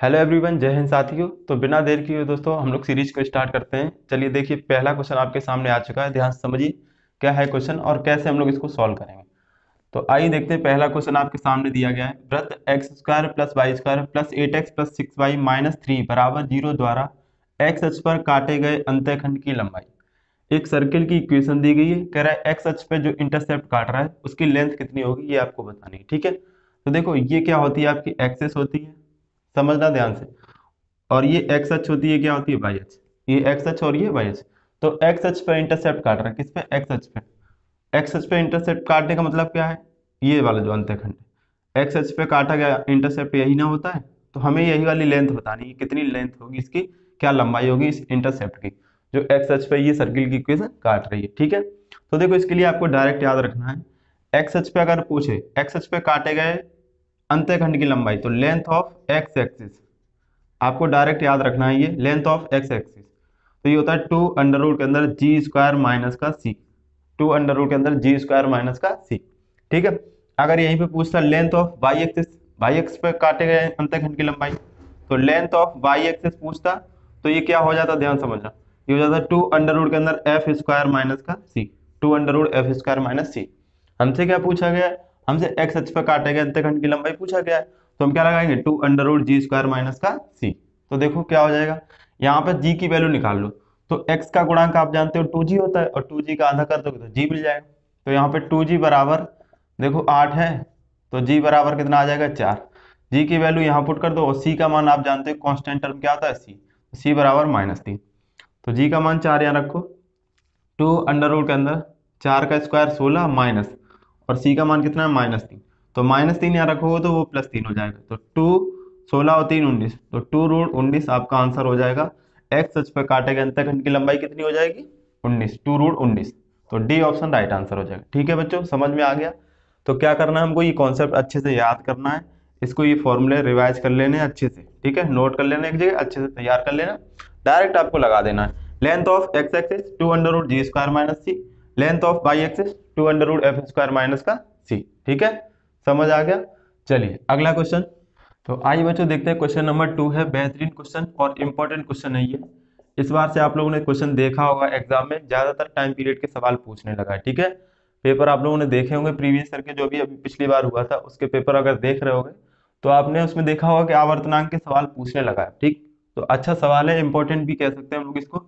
Hello everyone, जय हिंद साथियों। तो बिना देर किए दोस्तों हम लोग सीरीज को स्टार्ट करते हैं। चलिए देखिए, पहला क्वेश्चन आपके सामने आ चुका है। ध्यान से समझिए क्या है क्वेश्चन और कैसे हम लोग इसको सॉल्व करेंगे। तो आइए देखते हैं। पहला क्वेश्चन आपके सामने दिया गया है, वृत्त x square plus y square plus 8x plus 6y minus 3 बराबर 0 द्वारा एक्स अक्ष पर काटे गए अंतःखंड की लंबाई। एक सर्किल की इक्वेशन दी गई है। कह रहा है एक्स अक्ष पे जो इंटरसेप्ट काट रहा है उसकी लेंथ कितनी होगी, ये आपको बतानी है। ठीक है, तो देखो ये क्या होती है, आपकी एक्सेस होती है, समझना ध्यान से। और ये एक्स अक्ष होती है, क्या होती है, वाई अक्ष। ये एक्स अक्ष और ये वाई अक्ष। तो एक्स अक्ष पे इंटरसेप्ट काट रहा है, किस पे, एक्स अक्ष पे। एक्स अक्ष पे इंटरसेप्ट काटने का मतलब क्या है, ये वाला जो अंतःखंड है, एक्स अक्ष पे काटा गया इंटरसेप्ट यही ना होता है। तो हमें यही वाली लेंथ बतानी है, कितनी लेंथ होगी इसकी, क्या लंबाई होगी इस इंटरसेप्ट की, जो एक्स अक्ष पे ये सर्किल की इक्वेशन काट रही है। ठीक है, तो देखो इसके लिए आपको डायरेक्ट याद रखना है, एक्स अक्ष पे अगर पूछे एक्स अक्ष पे काटे गए अंतःखंड की लंबाई, तो लेंथ ऑफ एक्स एक्सिस आपको डायरेक्ट याद रखना है, ये लेंथ ऑफ एक्स एक्सिस। तो ये होता है 2 अंडर रूट के अंदर जी स्क्वायर माइनस का सी, 2 अंडर रूट के अंदर जी स्क्वायर माइनस का सी। ठीक है, अगर यहीं पे पूछता length of y axis, y x पे काटे गए अंतःखंड की लंबाई, तो लेंथ ऑफ वाई एक्सिस पूछता, तो ये क्या हो जाता, ध्यान समझना, ये हो जाता 2 अंडर रूट के अंदर एफ स्क्वायर माइनस का C, 2 under root F square minus C. हमसे क्या पूछा गया है, हमसे एक्स अक्ष पर काटे गए अंतःखंड की लंबाई पूछा गया है, तो हम क्या लगाएंगे, 2 अंडर रूट जी स्क्वायर माइनस का सी। तो देखो क्या हो जाएगा, यहाँ पे जी की वैल्यू निकाल लो। तो x का गुणांक आप जानते हो 2g होता है, और 2g का आधा कर दोगे तो g मिल जाएगा। तो यहाँ पे 2g बराबर, देखो 8 है, तो g बराबर कितना आ जाएगा, 4। g की वैल्यू यहाँ पुट कर दो, और c का मान आप जानते हो कांस्टेंट टर्म क्या होता है, c बराबर -3। तो g का मान 4 यहाँ रखो, 2 अंडर रूट के अंदर 4 का स्क्वायर 16 माइनस, और c का मान कितना है, -3। तो -3 यहाँ रखोगे तो वो +3 हो जाएगा। तो 2 16 और 3 19, तो 2√19 आपका आंसर हो जाएगा। एक्स अक्ष पर काटे गए अंतःखंड की लंबाई कितनी हो जाएगी, 19, 2√19। तो डी ऑप्शन राइट आंसर हो जाएगा। ठीक है बच्चों, समझ में आ गया। तो क्या करना है हमको, ये कॉन्सेप्ट अच्छे से याद करना है, इसको ये फॉर्मूले रिवाइज कर लेने हैं अच्छे से। ठीक है, नोट कर लेना, एक जगह अच्छे से तैयार कर लेना, डायरेक्ट आपको लगा देना है। Length of x axis 2 under root ji square minus C, length of y axis 2 under root F square minus का सी। ठीक है, समझ आ गया। चलिए अगला क्वेश्चन। तो आइए बच्चों देखते हैं, क्वेश्चन नंबर 2 है, बेहतरीन क्वेश्चन और इंपॉर्टेंट क्वेश्चन है ये। इस बार से आप लोगों ने क्वेश्चन देखा होगा एग्जाम में, ज्यादातर टाइम पीरियड के सवाल पूछने लगा है। ठीक है, पेपर आप लोगों ने देखे होंगे प्रीवियस ईयर के, जो भी अभी पिछली बार हुआ था उसके पेपर अगर देख रहे होंगे तो आपने उसमें देखा होगा कि आवर्तनांक के सवाल पूछने लगा है। ठीक, तो अच्छा सवाल है, इंपॉर्टेंट भी कह सकते हैं हम लोग इसको।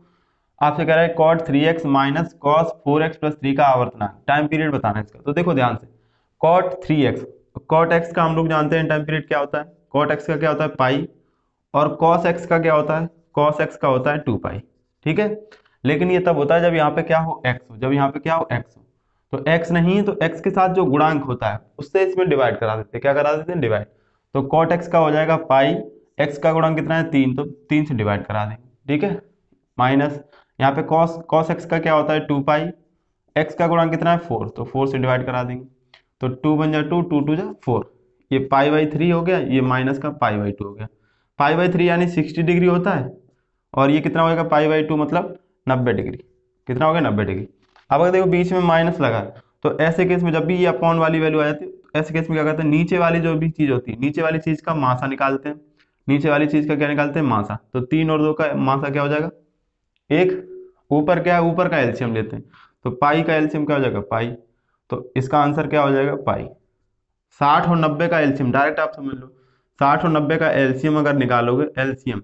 आपसे कह रहा है cot 3x minus cos 4x plus 3 का आवर्तनांक, टाइम पीरियड बताना है इसका। तो देखो ध्यान से, कॉट 3x, कॉट x का हम लोग जानते हैं टाइम पीरियड क्या होता है, कॉट x का क्या होता है, पाई, और कॉस x का क्या होता है, कॉस x का होता है 2 पाई। ठीक है, लेकिन ये तब होता है जब यहाँ पे क्या हो, x हो, जब यहाँ पे क्या हो, x हो। तो x नहीं है तो x के साथ जो गुणांक होता है उससे इसमें डिवाइड करा देते हैं, क्या करा देते हैं, डिवाइड। तो कॉट x का हो जाएगा पाई, x का गुणांक कितना है, 3, तो 3 से डिवाइड करा देंगे। ठीक है, माइनस, यहाँ पे कॉस कॉस एक्स का क्या होता है, 2 पाई, एक्स का गुणांक कितना है, 4, तो 4 से डिवाइड करा देंगे। तो 2 बन जा 2, 2 2 जा 4, ये पाई/3 हो गया, ये माइनस का पाई/2 हो गया। पाई/3 यानी 60 डिग्री होता है, और ये कितना होगा, पाई/2 मतलब 90 डिग्री। कितना हो गया, 90 डिग्री। अब अगर देखो बीच में माइनस लगा, तो ऐसे केस में जब भी ये अपॉन वाली वैल्यू आ जाती है, तो ऐसे केस में क्या करते हैं, नीचे वाली जो भी चीज होती है, नीचे वाली चीज का मासा निकालते हैं। नीचे वाली चीज का क्या निकालते हैं, मासा। तो 3 और 2 का मासा क्या हो जाएगा, एक, ऊपर क्या है, ऊपर का एलसीएम लेते हैं, तो पाई का एलसीएम क्या हो जाएगा, पाई। तो इसका आंसर क्या हो जाएगा, पाई। 60 और 90 का एलसीएम डायरेक्ट आप समझ लो, 60 और 90 का एलसीएम अगर निकालोगे, एलसीएम,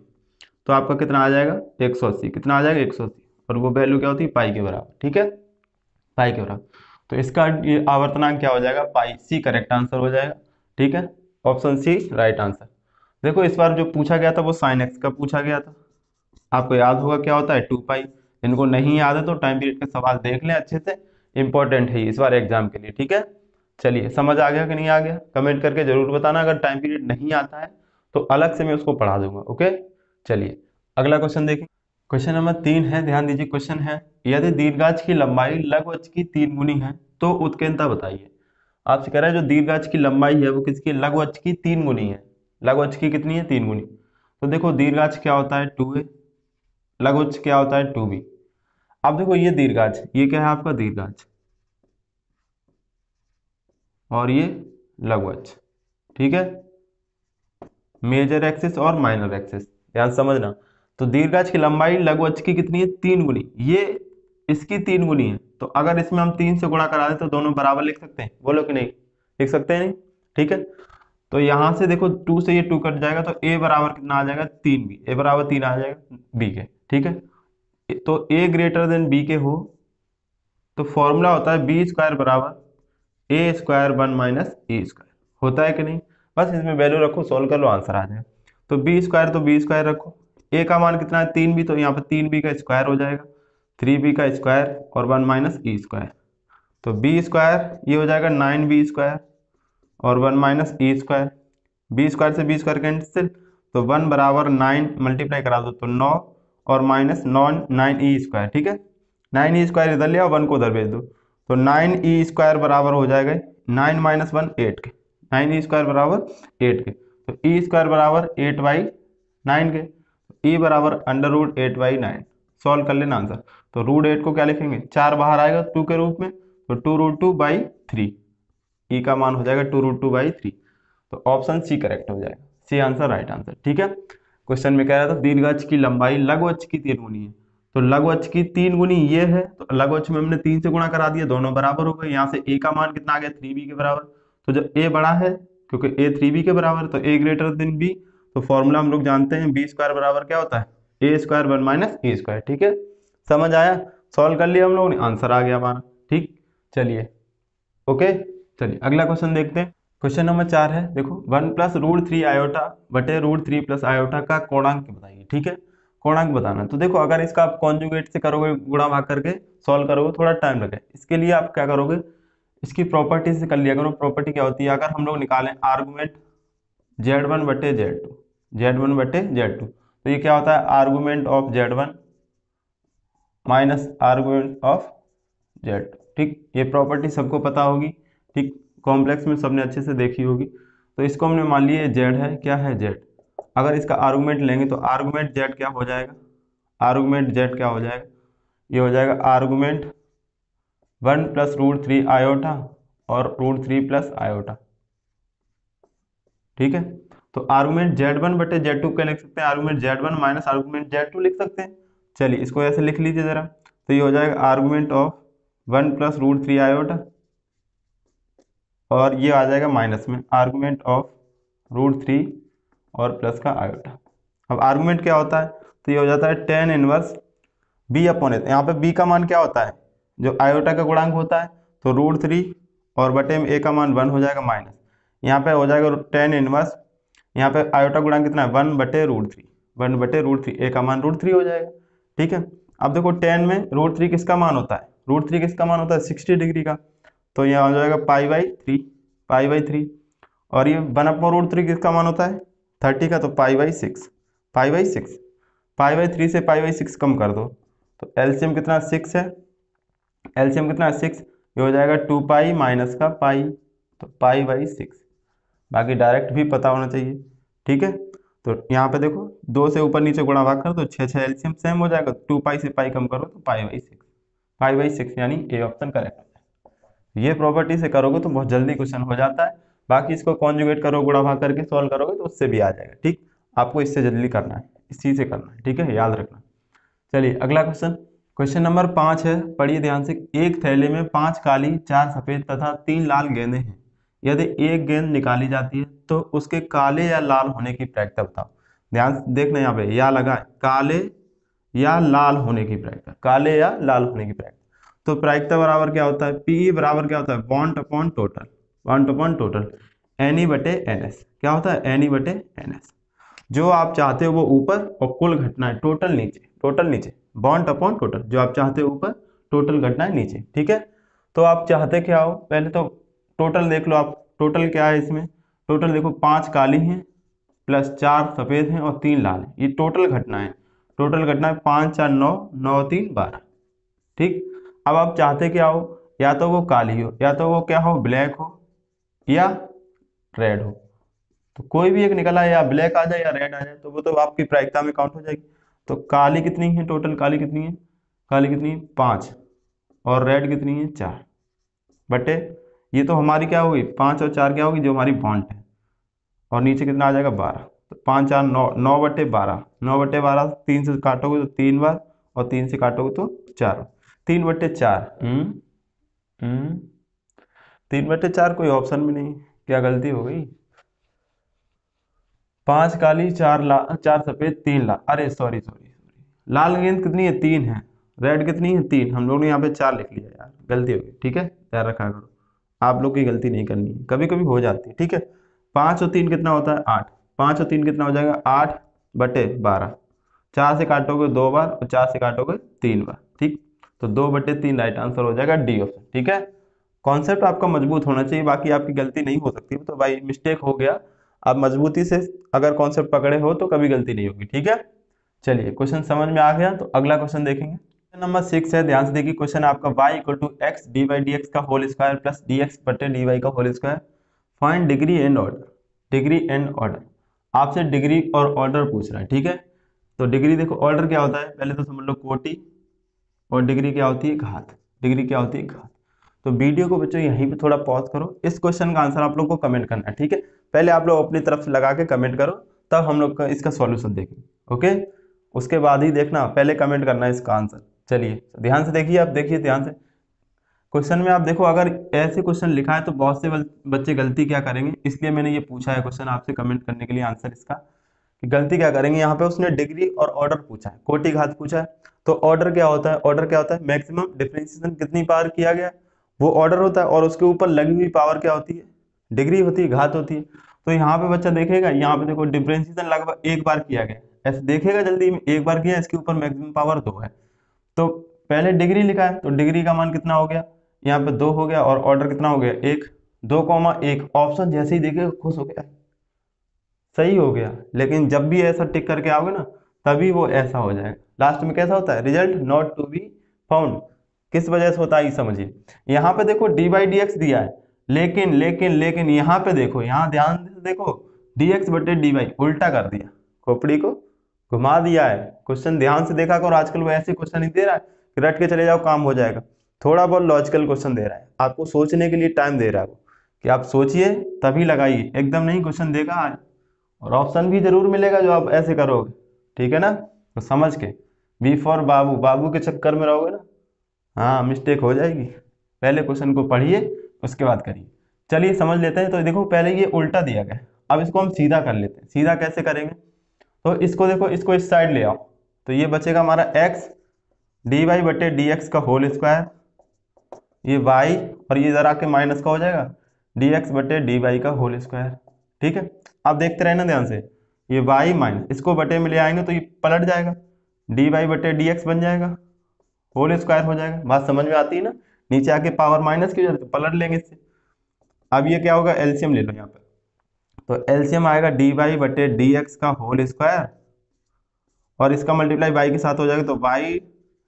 तो आपका कितना आ जाएगा, 180। कितना आ जाएगा, 180, और वो वैल्यू क्या होती है, पाई के बराबर। ठीक है, पाई के बराबर। तो इसका ये आवर्तनांक क्या हो जाएगा, पाई, सी करेक्ट आंसर हो जाएगा। ठीक है, ऑप्शन सी राइट आंसर। देखो इस बार जो पूछा गया था वो साइन एक्स का पूछा गया था, आपको याद होगा क्या होता है, 2 पाई। इनको नहीं याद है तो टाइम पीरियड के सवाल देख लें अच्छे से, इंपॉर्टेंट है इस बार एग्जाम के लिए। ठीक है, चलिए समझ आ गया कि नहीं आ गया, कमेंट करके जरूर बताना। अगर टाइम पीरियड नहीं आता है तो अलग से मैं उसको पढ़ा दूंगा। ओके, चलिए अगला क्वेश्चन देखें। क्वेश्चन नंबर 3 है, ध्यान दीजिए। क्वेश्चन है, यदि दीर्घांश की लंबाई लघुअक्ष की 3 गुनी है तो उत्कीर्णता बताइए। आपसे कह रहा है जो दीर्घांश की लंबाई है वो किसकी, लघुअक्ष की 3 गुनी है। लघुअक्ष की कितनी है, 3 गुनी। तो देखो दीर्घांश क्या होता है, 2a, लघुअक्ष क्या होता है, 2b। अब देखो ये दीर्घांश, ये क्या है आपका दीर्घांश, और ये लघुअक्ष। ठीक है, मेजर एक्सिस और माइनर एक्सिस, ध्यान समझना। तो दीर्घांश की लंबाई लघु अक्ष की कितनी है, 3 गुनी, ये इसकी 3 गुनी है। तो अगर इसमें हम 3 से गुणा करा दें तो दोनों बराबर लिख सकते हैं, बोलो कि नहीं, लिख सकते हैं नहीं, ठीक है। तो यहां से देखो 2 से ये 2 कट जाएगा, तो a बराबर कितना आ जाएगा, 3b, a बराबर 3 आ जाएगा b के, ठीक है। तो a ग्रेटर देन b के हो तो फॉर्मूला होता है बी स्क्वायर बराबर ए स्क्वायर 1 माइनस ए स्क्वायर, होता है कि नहीं। बस इसमें वैल्यू रखो, सॉल्व कर लो, आंसर आ जाएगा। तो बी स्क्वायर, तो बी स्क्वायर रखो, ए का मान कितना है 3b, तो यहाँ पर 3b का स्क्वायर हो जाएगा, 3b का स्क्वायर और 1 माइनस ई स्क्वायर। तो बी स्क्वायर ये हो जाएगा 9b स्क्वायर और 1 minus E square, B square से बी स्क्वायर कैंसिल, तो 1 बराबर 9 मल्टीप्लाई करा दो तो 9 और माइनस 9 ई स्क्वायर, ठीक है। 9 ई स्क्वायर इधर ले आओ, 1 को उधर भेज दो, तो 9 ई स्क्वायर बराबर हो जाएगा 9 माइनस 1 8 के, 9 ई स्क्वायर बराबर 8 के, तो ई स्क्वायर बराबर 8/9 के, ई बराबर अंडर रूट 8/9। सॉल्व कर लेना आंसर। तो रूट 8 को क्या लिखेंगे, 4 बाहर आएगा 2 के रूप में, तो 2√2/3, ई का मान हो जाएगा 2√2/3। तो ऑप्शन सी करेक्ट हो जाएगा, सी आंसर राइट आंसर, ठीक है। क्वेश्चन में कह रहा था दीर्घांश की लंबाई लघु अक्ष की 3 गुनी है, तो लघु अक्ष की 3 गुनी ये है, तो लघु अक्ष में हमने 3 से गुणा करा दिया, दोनों बराबर हो गए। यहाँ से a का मान कितना आ गया, 3b के बराबर। तो जब a बड़ा है, क्योंकि a 3b के बराबर है, तो a ग्रेटर देन b, तो फॉर्मूला हम लोग जानते हैं b स्क्वायर बराबर क्या होता है, a square 1 minus A square, ठीक है। समझ आया, सॉल्व कर लिया हम लोगों ने, आंसर आ गया हमारा, ठीक। चलिए ओके, चलिए अगला क्वेश्चन देखते हैं। क्वेश्चन नंबर 4 है, देखो 1 प्लस रूट 3 आयोटा बटे रूट 3 प्लस आयोटा का कोणांक बताइए, ठीक है। कोणांक बताना, तो देखो अगर इसका आप कॉन्जुगेट से करोगे, गुणा भाग करके सॉल्व करोगे, थोड़ा टाइम लगे। इसके लिए आप क्या करोगे, इसकी प्रॉपर्टी से कर लिया करो। प्रॉपर्टी क्या होती है, अगर हम लोग निकालें आर्गूमेंट z1 बटे z2, z1 बटे z2, तो ये क्या होता है, argument of z1 minus argument of z2, ठीक। ये प्रॉपर्टी सबको पता होगी, ठीक, कॉम्प्लेक्स में सबने अच्छे से देखी होगी। तो इसको हमने मान लिया z है, क्या है z, अगर इसका आर्गूमेंट लेंगे तो आर्गूमेंट z क्या हो जाएगा, आर्गूमेंट z क्या हो जाएगा, ये हो जाएगा आर्गूमेंट 1 प्लस रूट 3 आयोटा और रूट 3 प्लस आयोटा, ठीक है। तो आर्गूमेंट z1 बटे z2 क्या लिख सकते हैं, argument z1 minus argument z2 लिख सकते हैं। चलिए इसको ऐसे लिख लीजिए जरा, तो ये हो जाएगा argument of 1 plus root 3 iota और ये आ जाएगा माइनस में आर्गूमेंट ऑफ रूट 3 और प्लस का आयोटा। अब आर्गूमेंट क्या होता है, तो ये हो जाता है tan इनवर्स b अपॉन ए, यहाँ पे b का मान क्या होता है, जो आयोटा का गुणांक होता है, तो रूट 3 और बटे में a का मान 1 हो जाएगा माइनस, यहाँ पे हो जाएगा tan इनवर्स, यहाँ पे आयोटा गुणांक कितना है 1 बटे रूट 3, 1 बटे रूट 3, a का मान रूट 3 हो जाएगा, ठीक है। अब देखो tan में रूट 3 किसका मान होता है, रूट 3 किसका मान होता है 60 डिग्री का, तो यहाँ हो जाएगा पाई बाई थ्री, और ये 1/√3 किसका मान होता है 30 का, तो पाई/6, पाई/3 से पाई/6 कम कर दो, तो एलसीएम कितना 6 है, एलसीएम कितना 6, ये हो जाएगा 2 पाई माइनस का पाई, तो पाई/6, बाकी डायरेक्ट भी पता होना चाहिए, ठीक है। तो यहाँ पे देखो 2 से ऊपर नीचे गुणा भाग कर तो 6 एलसीएम सेम हो जाएगा, 2 पाई से पाई कम करो तो पाई/6, यानी ए ऑप्शन करेक्ट है। ये प्रॉपर्टी से करोगे तो बहुत जल्दी क्वेश्चन हो जाता है, बाकी इसको कॉन्जुगेट करो, गुणा भाग करके सॉल्व करोगे तो उससे भी आ जाएगा, ठीक। आपको इससे जल्दी करना है, इस चीज से करना है, ठीक है, याद रखना। चलिए अगला क्वेश्चन, क्वेश्चन नंबर 5 है, पढ़िए ध्यान से। एक थैले में 5 काली, 4 सफेद तथा 3 लाल गेंदें हैं। यदि एक गेंद निकाली जाती है तो उसके काले या लाल होने की प्रायिकता बताओ। ध्यान से देखना, यहाँ पे या लगा है, काले या लाल होने की प्रायिकता, काले या लाल होने की प्रायिकता। तो प्रायिकता बराबर क्या होता है, पी बराबर क्या होता है, बॉन्ड अपॉन टोटल, एन बटे एन एस, क्या होता है एन बटे एन एस। जो आप चाहते हो वो ऊपर और कुल घटनाएं टोटल नीचे, बॉन्ड अपॉन टोटल, जो आप चाहते हो ऊपर, टोटल घटनाएं नीचे, ठीक है। तो आप चाहते क्या हो, पहले तो टोटल देख लो आप, टोटल क्या है इसमें, टोटल देखो 5 काली हैं प्लस 4 सफेद हैं और 3 लाल हैं, ये टोटल घटनाएं, 5 4 9, 9 3 12, ठीक। अब आप चाहते क्या हो, या तो वो काली हो, या तो वो क्या हो, ब्लैक हो या रेड हो, तो कोई भी एक निकला, या ब्लैक आ जाए या रेड आ जाए, तो वो तो आपकी प्रायिकता में काउंट हो जाएगी। तो काली कितनी है, टोटल काली कितनी है, 5 और रेड कितनी है 4, बटे ये तो हमारी क्या होगी 5 और 4 क्या होगी, जो हमारी बॉन्ड है, और नीचे कितना आ जाएगा 12, तो 5 4 9, 9/12, 9/12 3 से काटोगे तो 3 बार, और 3 से काटोगे तो 4, 3/4। 3/4 कोई ऑप्शन में नहीं, क्या गलती हो गई? 5 काली 4 लाल, 4 सफेद 3 लाल, अरे सॉरी सॉरी सॉरी, लाल गेंद कितनी है? 3 है। रेड कितनी है? 3। हम लोग ने यहाँ पे 4 लिख लिया यार, गलती हो गई। ठीक है, ध्यान रखा करो, आप लोग की गलती नहीं करनी है, कभी कभी हो जाती है। ठीक है, 5 और 3 कितना होता है? 8। 5 और 3 कितना हो जाएगा? 8/12। 4 से काटोगे 2 बार, और 4 से काटोगे 3 बार। ठीक, तो 2/3 राइट आंसर हो जाएगा, डी ऑप्शन। ठीक है, कॉन्सेप्ट आपका मजबूत होना चाहिए, बाकी आपकी गलती नहीं हो सकती, तो भाई मिस्टेक हो गया। आप मजबूती से अगर कॉन्सेप्ट पकड़े हो तो कभी गलती नहीं होगी। ठीक है, चलिए क्वेश्चन समझ में आ गया, तो अगला क्वेश्चन देखेंगे। नंबर 6 है, ध्यान से देखिए। क्वेश्चन आपका y = x dy/dx का होल स्क्वायर प्लस dx/dy का whole square, find degree and order. Degree and order, आपसे डिग्री और ऑर्डर पूछ रहा है। ठीक है, तो डिग्री देखो, ऑर्डर क्या होता है पहले तो समझ लो, कोटि, और डिग्री क्या होती है? घात। डिग्री क्या होती है? घात। तो वीडियो को बच्चों यहीं पे थोड़ा पॉज करो, इस क्वेश्चन का आंसर आप लोग को कमेंट करना है। ठीक है, पहले आप लोग अपनी तरफ से लगा के कमेंट करो, तब हम लोग का इसका सॉल्यूशन देखेंगे। ओके, उसके बाद ही देखना, पहले कमेंट करना है इसका आंसर। चलिए ध्यान से देखिए, आप देखिए ध्यान से क्वेश्चन में, आप देखो अगर ऐसे क्वेश्चन लिखा है तो बहुत से बच्चे गलती क्या करेंगे, इसलिए मैंने ये पूछा है क्वेश्चन आपसे कमेंट करने के लिए आंसर इसका, कि गलती क्या करेंगे। यहाँ पे उसने डिग्री और ऑर्डर पूछा है, कोटि घात पूछा है, तो ऑर्डर क्या होता है? ऑर्डर क्या होता है? मैक्सिमम डिफरेंशिएशन कितनी पावर किया गया, वो ऑर्डर होता है, और उसके ऊपर लगी हुई पावर क्या होती है? डिग्री होती है, घात होती है। तो यहाँ पे बच्चा देखेगा, यहाँ पे देखो डिफरेंशिएशन लगभग एक बार किया गया, ऐसे देखेगा जल्दी में, एक बार किया, इसके ऊपर मैक्सिमम पावर 2 है, तो पहले डिग्री लिखा है, तो डिग्री का मान कितना हो गया? यहाँ पे 2 हो गया, और ऑर्डर कितना हो गया? 1। 2,1 ऑप्शन जैसे ही देखे खुश हो गया, सही हो गया। लेकिन जब भी ऐसा टिक करके आओगे ना, तभी वो ऐसा हो जाएगा, लास्ट में कैसा होता है? Result not to be found. किस वजह से होता है ये समझिए। यहाँ पे देखो dy/dx दिया है, लेकिन यहाँ पे देखो, यहाँ ध्यान से देखो, dx/dy उल्टा कर दिया, खोपड़ी को घुमा दिया है। क्वेश्चन ध्यान से देखा करो, आजकल वो ऐसे क्वेश्चन नहीं दे रहा है कि रट के चले जाओ काम हो जाएगा, थोड़ा बहुत लॉजिकल क्वेश्चन दे रहा है, आपको सोचने के लिए टाइम दे रहा है वो, कि आप सोचिए तभी लगाइए, एकदम नहीं क्वेश्चन देगा आज, और ऑप्शन भी जरूर मिलेगा जो आप ऐसे करोगे। ठीक है ना, तो समझ के, बी फॉर बाबू, बाबू के चक्कर में रहोगे ना, हाँ मिस्टेक हो जाएगी। पहले क्वेश्चन को पढ़िए, उसके बाद करिए। चलिए समझ लेते हैं। तो देखो पहले ये उल्टा दिया गया, अब इसको हम सीधा कर लेते हैं। सीधा कैसे करेंगे? तो इसको देखो, इसको इस साइड ले आओ, तो ये बचेगा हमारा x dy/dx का होल स्क्वायर, ये y, और ये इधर आके माइनस का हो जाएगा dx/dy का होल स्क्वायर। ठीक है, आप देखते रहना ध्यान से, ये y माइनस, इसको बटे में ले आएंगे तो ये पलट जाएगा, dy/dx बन जाएगा, होल स्क्वायर हो जाएगा। बात समझ में आती है ना? नीचे आके पावर माइनस की हो जाती है, पलट लेंगे इससे। अब ये क्या होगा? एलसीएम ले लो यहाँ पे, तो एलसीएम आएगा dy/dx का होल स्क्वायर, और इसका मल्टीप्लाई y के साथ हो जाएगा, तो y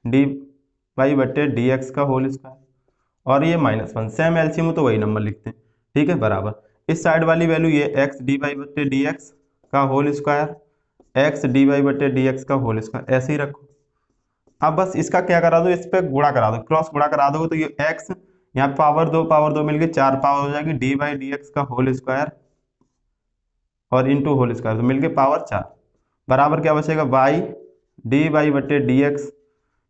dy/dx का होल स्क्वायर, और ये -1, सेम एलसीएम हो तो वही नंबर लिखते हैं। ठीक है, बराबर इस साइड वाली वैल्यू ये x dy/dx का होल स्क्वायर, x dy/dx का होल स्क्वायर, ऐसे ही रखो। अब बस इसका क्या करा दो, इस पे गुणा करा दो, क्रॉस गुणा करा दो, तो ये x, यहाँ पावर 2 मिलके 4 पावर हो जाएगी dy/dx का होल स्क्वायर, और इंटू होल स्क्वायर, तो मिलके पावर 4, बराबर क्या बचेगा? y dy/dx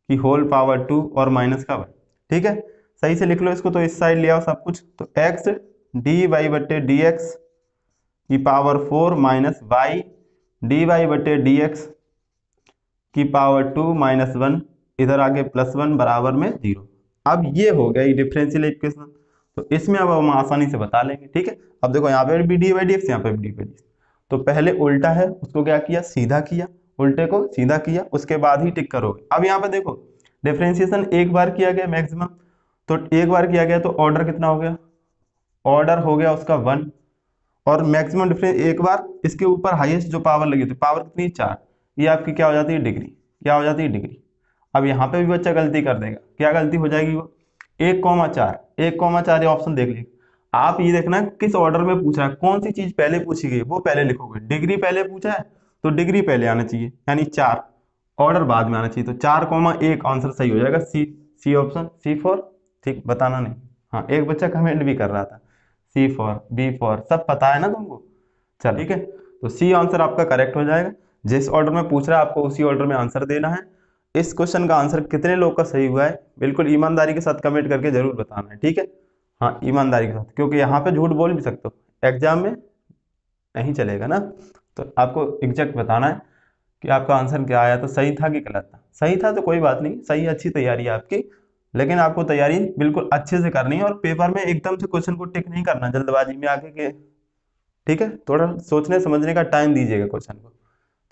की होल पावर 2 और माइनस का 1। ठीक है, सही से लिख लो इसको, तो इस साइड ले आओ सब कुछ, तो x dy/dx की पावर 4 माइनस y dy/dx की पावर 2 -1, इधर आगे +1 बराबर में 0। अब ये हो गया ये डिफरेंशियल इक्वेशन, तो इसमें अब हम आसानी से बता लेंगे। ठीक है, अब देखो यहाँ पे भी dy/dx, यहाँ पे भी dy/dx, तो पहले उल्टा है उसको क्या किया? सीधा किया, उल्टे को सीधा किया, उसके बाद ही टिक करोगे। अब यहाँ पे देखो डिफरेंशिएशन एक बार किया गया मैक्सिमम, तो एक बार किया गया, तो ऑर्डर कितना हो गया? ऑर्डर हो गया उसका 1, और मैक्सिमम डिफरेंस एक बार, इसके ऊपर हाईएस्ट जो पावर लगी थी, पावर कितनी? 4, ये आपकी क्या हो जाती है? डिग्री। क्या हो जाती है? डिग्री। अब यहाँ पे भी बच्चा गलती कर देगा, क्या गलती हो जाएगी वो? 1,4, 1,4 ये ऑप्शन देख लीजिए। आप ये देखना किस ऑर्डर में पूछा है, कौन सी चीज पहले पूछी गई वो पहले लिखोगे। डिग्री पहले पूछा है तो डिग्री पहले आना चाहिए, यानी 4, ऑर्डर बाद में आना चाहिए, तो 4,1 आंसर सही हो जाएगा, सी। C option, C4। ठीक, बताना नहीं। हाँ, एक बच्चा कमेंट भी कर रहा था C4 B4, सब पता है ना तुमको? चल ठीक है, तो सी आंसर आपका करेक्ट हो जाएगा। जिस ऑर्डर में पूछ रहा है आपको उसी ऑर्डर में आंसर देना है। इस क्वेश्चन का आंसर कितने लोग का सही हुआ है बिल्कुल ईमानदारी के साथ कमेंट करके जरूर बताना है, ठीक है। हाँ ईमानदारी के साथ, क्योंकि यहाँ पे झूठ बोल भी सकते हो, एग्जाम में नहीं चलेगा ना। तो आपको एग्जैक्ट बताना है कि आपका आंसर क्या आया, तो सही था कि गलत था। सही था तो कोई बात नहीं, सही अच्छी तैयारी है आपकी, लेकिन आपको तैयारी बिल्कुल अच्छे से करनी है और पेपर में एकदम से क्वेश्चन को टिक नहीं करना जल्दबाजी में आके के, ठीक है। थोड़ा सोचने समझने का टाइम दीजिएगा क्वेश्चन को।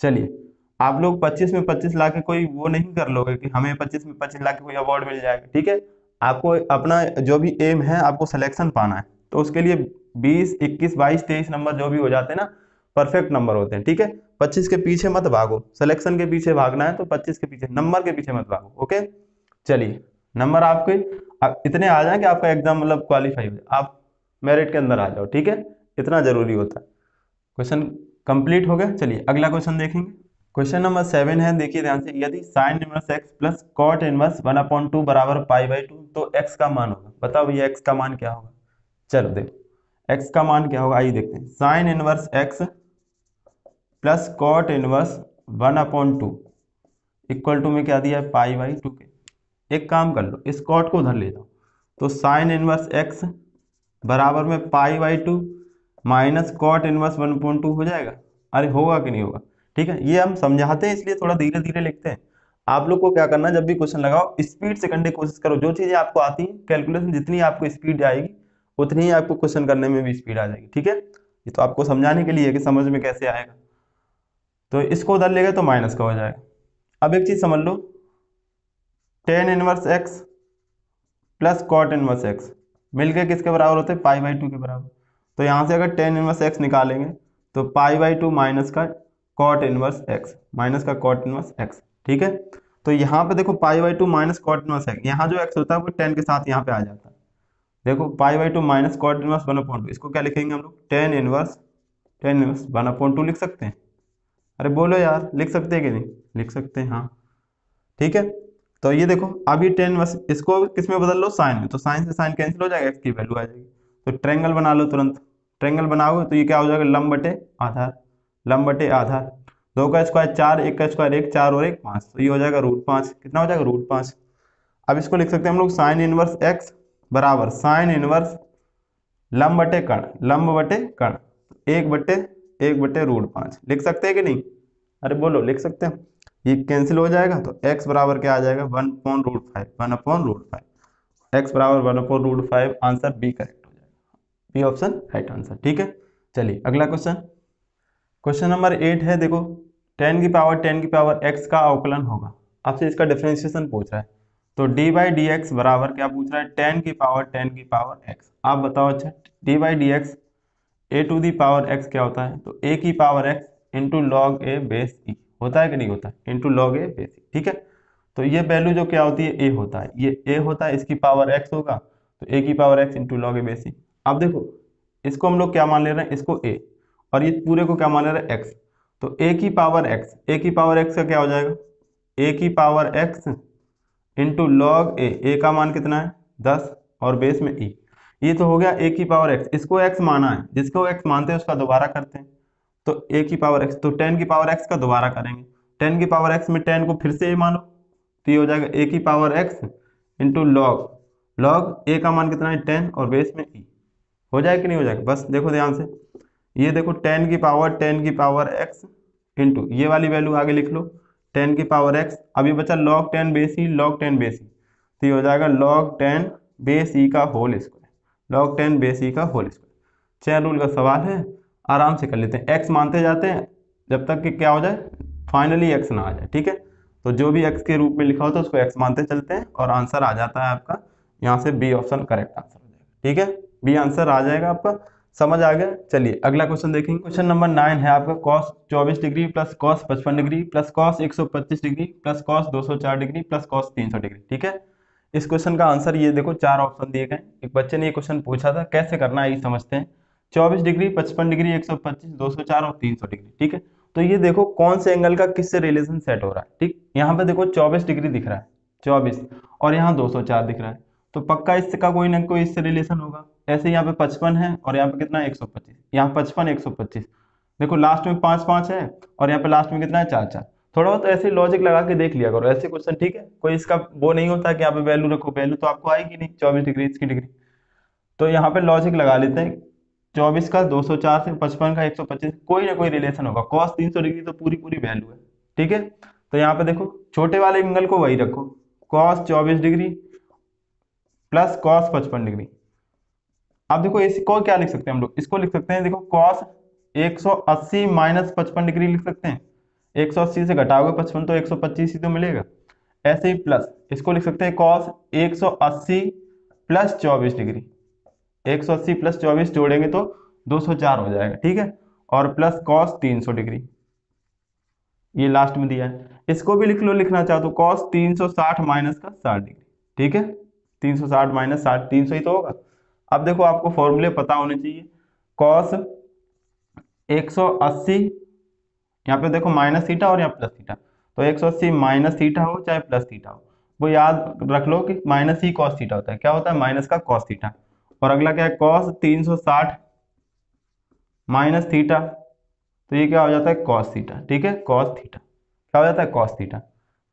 चलिए, आप लोग 25 में 25 ला के कोई वो नहीं कर लोगे कि हमें 25 में 25 ला के कोई अवार्ड मिल जाएगा, ठीक है। आपको अपना जो भी एम है आपको सिलेक्शन पाना है, तो उसके लिए 20 21 22 23 नंबर जो भी हो जाते हैं ना, परफेक्ट नंबर होते हैं, ठीक है। 25 के पीछे मत भागो, सिलेक्शन के पीछे भागना है तो 25 के पीछे, नंबर के पीछे मत भागो, ओके। चलिए, नंबर आपके इतने आ जाए कि आपका एग्जाम मतलब क्वालिफाई हो जाए, आप मेरिट के अंदर आ जाओ, ठीक है। इतना जरूरी होता है। क्वेश्चन कंप्लीट हो गया। चलिए अगला क्वेश्चन देखेंगे। क्वेश्चन नंबर 7 है, देखिए ध्यान से। यदि sine inverse x plus cot inverse 1/2 बराबर पाई/2 तो एक्स का मान होगा। बताओ भैया एक्स का मान क्या होगा। चलो देखो एक्स का मान क्या होगा, आइए देखते हैं। Sine inverse x plus cot inverse 1/2 equal to में क्या दिया है, पाई/2 के। एक काम कर लो, इस कॉट को उधर ले जाओ, तो साइन इनवर्स एक्स बराबर में पाई/2 माइनस कॉट इनवर्स 1/2 हो जाएगा। अरे होगा कि नहीं होगा, ठीक है। ये हम समझाते हैं इसलिए थोड़ा धीरे धीरे लिखते हैं। आप लोग को क्या करना है, जब भी क्वेश्चन लगाओ स्पीड से करने की कोशिश करो। जो चीजें आपको आती है कैलकुलेशन, जितनी आपको स्पीड आएगी उतनी ही आपको क्वेश्चन करने में भी स्पीड आ जाएगी, ठीक है। ये तो आपको समझाने के लिए है कि समझ में कैसे आएगा। तो इसको उधर ले गए तो माइनस का हो जाएगा। अब एक चीज समझ लो, tan inverse x plus cot inverse x मिलके किसके बराबर होते हैं, पाई/2 के बराबर। तो यहाँ से अगर टेन इनवर्स एक्स निकालेंगे तो पाई/2 माइनस का कॉट इनवर्स एक्स, माइनस का कॉट इनवर्स एक्स, ठीक है। तो यहाँ पे देखो पाई/2 माइनस कॉट इनवर्स एक्स, यहाँ जो एक्स होता है वो टेन के साथ यहाँ पे आ जाता है। देखो पाई/2 माइनस कॉट इनवर्स 1/2, इसको क्या लिखेंगे हम लोग, टेन इनवर्स 1/2 लिख सकते हैं। अरे बोलो यार, लिख सकते हैं कि नहीं, लिख सकते हैं, हाँ ठीक है। तो ये देखो अभी टेन बस, इसको किस में बदल लो, साइन में, तो साइन से साइन कैंसिल हो जाएगा, एक्स की वैल्यू आ जाएगी। तो ट्रायंगल बना लो तुरंत। ट्रायंगल बनाओगे तो ये क्या हो जाएगा, लंब बटे आधार, लंब बटे आधार। 2 का स्क्वायर 4, 1 का स्क्वायर 1, 4 और 1 5, तो ये हो जाएगा √5। कितना हो जाएगा, √5। अब इसको लिख सकते हैं हम लोग, साइन इनवर्स एक्स बराबर साइन इनवर्स लंब बटे कर्ण, लंब बटे कर्ण, 1/√5 लिख सकते हैं कि नहीं। अरे बोलो, लिख सकते हैं। ये कैंसिल हो जाएगा तो x बराबर क्या आ जाएगा, 1/√5, 1/√5। x बराबर 1/√5, आंसर बी करेक्ट हो जाएगा। बी ऑप्शन राइट आंसर, ठीक है। चलिए अगला क्वेश्चन। क्वेश्चन नंबर 8 है, देखो 10 की पावर x का अवकलन होगा। आपसे इसका डिफरेंशिएशन पूछ रहा है। तो d/dx बराबर क्या पूछ रहा है, 10 की पावर x। आप बताओ अच्छा, d/dx a⁴ x क्या होता है, तो a⁴x इंटू लॉग ए बेस ई होता है कि नहीं होता है, इंटू लॉग ए बेस ई, ठीक है। तो ये वैल्यू जो क्या होती है, ए होता है, ये ए होता है, इसकी पावर x होगा, तो a⁴x इंटू लॉग ए बेस ई। अब देखो इसको हम लोग क्या मान ले रहे हैं, इसको a, और ये पूरे को क्या मान ले रहे हैं, x। तो a⁴x का क्या हो जाएगा, a⁴x इंटू लॉग ए का मान कितना है 10 और बेस में ई। ये तो हो गया a⁴x, इसको x माना है, जिसको x मानते हैं उसका दोबारा करते हैं। तो a⁴x, तो 10⁴x का दोबारा करेंगे, 10⁴x में 10 को फिर से a मानो, तो ये हो जाएगा a⁴x इंटू लॉग a का मान कितना है 10 और बेस में e। हो जाएगा कि नहीं हो जाएगा, बस देखो ध्यान से। ये देखो 10⁴x इंटू ये वाली वैल्यू आगे लिख लो 10⁴x, अभी बचा log 10 बेस ई, log 10 बेस ई, तो ये हो जाएगा log 10 बेस ई का होल स्क्वायर, log 10 बेस ई का होल स्क्वायर। चैन रूल का सवाल है, आराम से कर लेते हैं, x मानते जाते हैं जब तक कि क्या हो जाए, फाइनली x ना आ जाए, ठीक है। तो जो भी x के रूप में लिखा होता है उसको x मानते चलते हैं और आंसर आ जाता है आपका, यहाँ से बी ऑप्शन करेक्ट आंसर हो जाएगा, ठीक है। बी आंसर आ जाएगा आपका, समझ आ गया। चलिए अगला क्वेश्चन देखेंगे। क्वेश्चन नंबर 9 है आपका, cos 24 degree plus cos 55 degree plus cos 125 degree plus cos 204 degree plus cos 300 degree, ठीक है। इस क्वेश्चन का आंसर ये देखो 4 ऑप्शन दिए गए। एक बच्चे ने ये क्वेश्चन पूछा था, कैसे करना है ये समझते हैं। 24 डिग्री, 55 डिग्री, 125, 204 और 300 डिग्री, ठीक है। तो ये देखो कौन से एंगल का किससे रिलेशन सेट हो रहा है, ठीक। यहाँ पे देखो 24 डिग्री दिख रहा है, 24, और यहाँ 204 दिख रहा है, तो पक्का इसका कोई ना कोई इससे रिलेशन होगा। ऐसे यहाँ पे 55 है और यहाँ पे कितना है 125, यहाँ 55 125, देखो लास्ट में 5 5 है और यहाँ पे लास्ट में कितना है 4 4। थोड़ा बहुत ऐसे लॉजिक लगा के देख लिया करो ऐसे क्वेश्चन, ठीक है। कोई इसका वो नहीं होता कि यहाँ पे वैल्यू रखो, वैल्यू तो आपको आएगी नहीं 24 डिग्री इसकी डिग्री। तो यहाँ पे लॉजिक लगा लेते हैं, 24 का 204 से 55 का 125 कोई ना कोई रिलेशन होगा। कॉस 300 डिग्री तो पूरी पूरी वैल्यू है, ठीक है। तो यहाँ पे देखो छोटे वाले एंगल को वही रखो, cos 24 degree plus cos 55 degree. अब देखो इसको क्या लिख सकते हैं हम लोग, इसको लिख सकते हैं, देखो कॉस 180 माइनस 55 डिग्री लिख सकते हैं। 180 से घटाओगे 55 तो 125 ही तो मिलेगा। ऐसे ही प्लस इसको लिख सकते हैं कॉस 180 प्लस 24 डिग्री। 180 प्लस 24 जोड़ेंगे तो 204 हो जाएगा, ठीक है। और प्लस कॉस 300 डिग्री, ये लास्ट में दिया है। इसको भी लिख लो, लिखना चाहो तो कॉस 360 माइनस का 60 डिग्री, ठीक है। 360 माइनस 60 300 ही तो होगा। अब देखो आपको फॉर्मूले पता होने चाहिए। कॉस 180, यहाँ पे देखो माइनस थीटा और यहाँ प्लस थीटा, तो 180 माइनस थीटा हो चाहे प्लस थीटा हो, वो याद रख लो कि माइनस ही कॉस थीटा होता है। क्या होता है? माइनस का कॉस थीटा। और अगला क्या है? कॉस 360 माइनस थीटा, तो ये क्या हो जाता है? कॉस थीटा, ठीक है। कॉस थीटा क्या हो जाता है? Cos theta.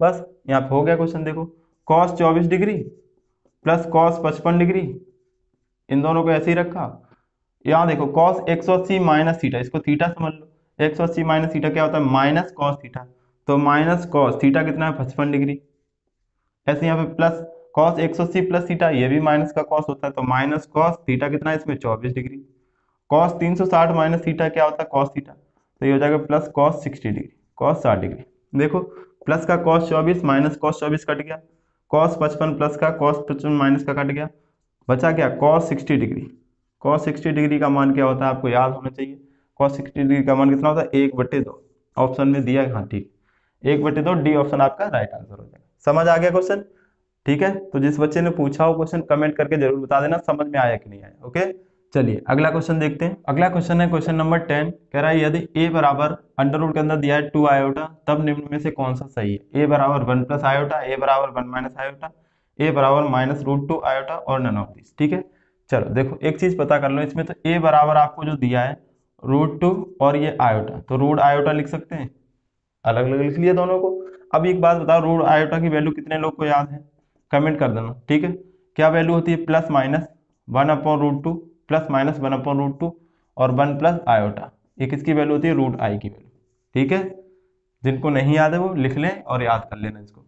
बस यहाँ पे हो गया क्वेश्चन। देखो cos 24 degree plus cos 55 degree, इन दोनों को ऐसे ही रखा। यहाँ देखो कॉस 180 माइनस थीटा, इसको थीटा समझ लो। 180 माइनस थीटा क्या होता है? माइनस कॉस थीटा, तो माइनस कॉस थीटा कितना है? 55 डिग्री। ऐसे यहाँ पे प्लस कॉस 180 प्लस थीटा, ये भी माइनस का कॉस होता है, तो माइनस कॉस थीटा कितना है इसमें? 24 डिग्री। कॉस 360 माइनस थीटा क्या होता है? कॉस थीटा, तो ये हो जाएगा plus cos 60 degree, cos 60 degree. देखो प्लस का कॉस 24 माइनस कॉस 24 कट गया, कॉस 55 प्लस का कॉस 55 माइनस का कट गया, बचा क्या? Cos 60 degree. कॉस 60 डिग्री का मान क्या होता है? आपको याद होना चाहिए। कॉस 60 डिग्री का मान कितना होता है? 1/2। ऑप्शन में दिया है, हाँ ठीक, 1/2। डी ऑप्शन आपका राइट आंसर हो जाएगा। समझ आ गया क्वेश्चन? ठीक है। तो जिस बच्चे ने पूछा हो क्वेश्चन कमेंट करके जरूर बता देना समझ में आया कि नहीं आया। ओके, चलिए अगला क्वेश्चन देखते हैं। अगला क्वेश्चन है क्वेश्चन नंबर 10। कह रहा है यदि a बराबर अंडर रूट के अंदर दिया है 2 आयोटा, तब निम्न में से कौन सा सही है? a बराबर 1 प्लस आयोटा, a बराबर 1 माइनस आयोटा, a बराबर माइनस रूट 2 आयोटा और नन ऑफ दिस। ठीक है, चलो देखो एक चीज पता कर लो इसमें। तो a बराबर आपको जो दिया है रूट 2 और ये आयोटा, तो रूट आयोटा लिख सकते हैं, अलग अलग लिख लिया दोनों को। अब एक बात बताओ, रूट आयोटा की वैल्यू कितने लोग को याद है? कमेंट कर देना, ठीक है। क्या वैल्यू होती है? प्लस माइनस 1/√2 प्लस माइनस 1/√2 और 1 प्लस आयोटा, ये किसकी वैल्यू होती है? रूट आई की वैल्यू, ठीक है। जिनको नहीं याद है वो लिख लें और याद कर लेना इसको।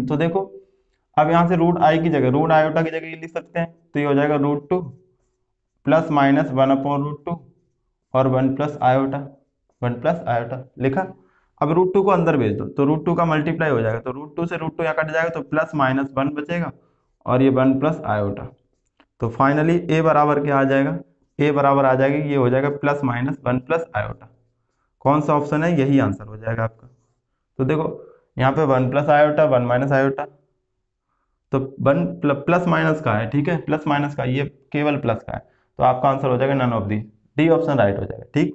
तो देखो अब यहाँ से रूट आई की जगह रूट आयोटा की जगह ये लिख सकते हैं, तो ये हो जाएगा √2 प्लस माइनस 1/√2 और 1 प्लस आयोटा, 1 प्लस आयोटा लिखा। अब √2 को अंदर भेज दो तो √2 का मल्टीप्लाई हो जाएगा, तो √2 से √2 यहाँ कट जाएगा, तो प्लस माइनस 1 बचेगा और ये 1 प्लस आयोटा। तो फाइनली ए बराबर क्या आ जाएगा? ए बराबर आ जाएगी, ये हो जाएगा प्लस माइनस 1 प्लस आयोटा। कौन सा ऑप्शन है? यही आंसर हो जाएगा आपका। तो देखो यहाँ पे 1 प्लस आयोटा 1 माइनस आयोटा, तो 1 प्लस माइनस का है, ठीक है, प्लस माइनस का, ये केवल प्लस का है, तो आपका आंसर हो जाएगा none of the. D option right हो जाएगा, ठीक।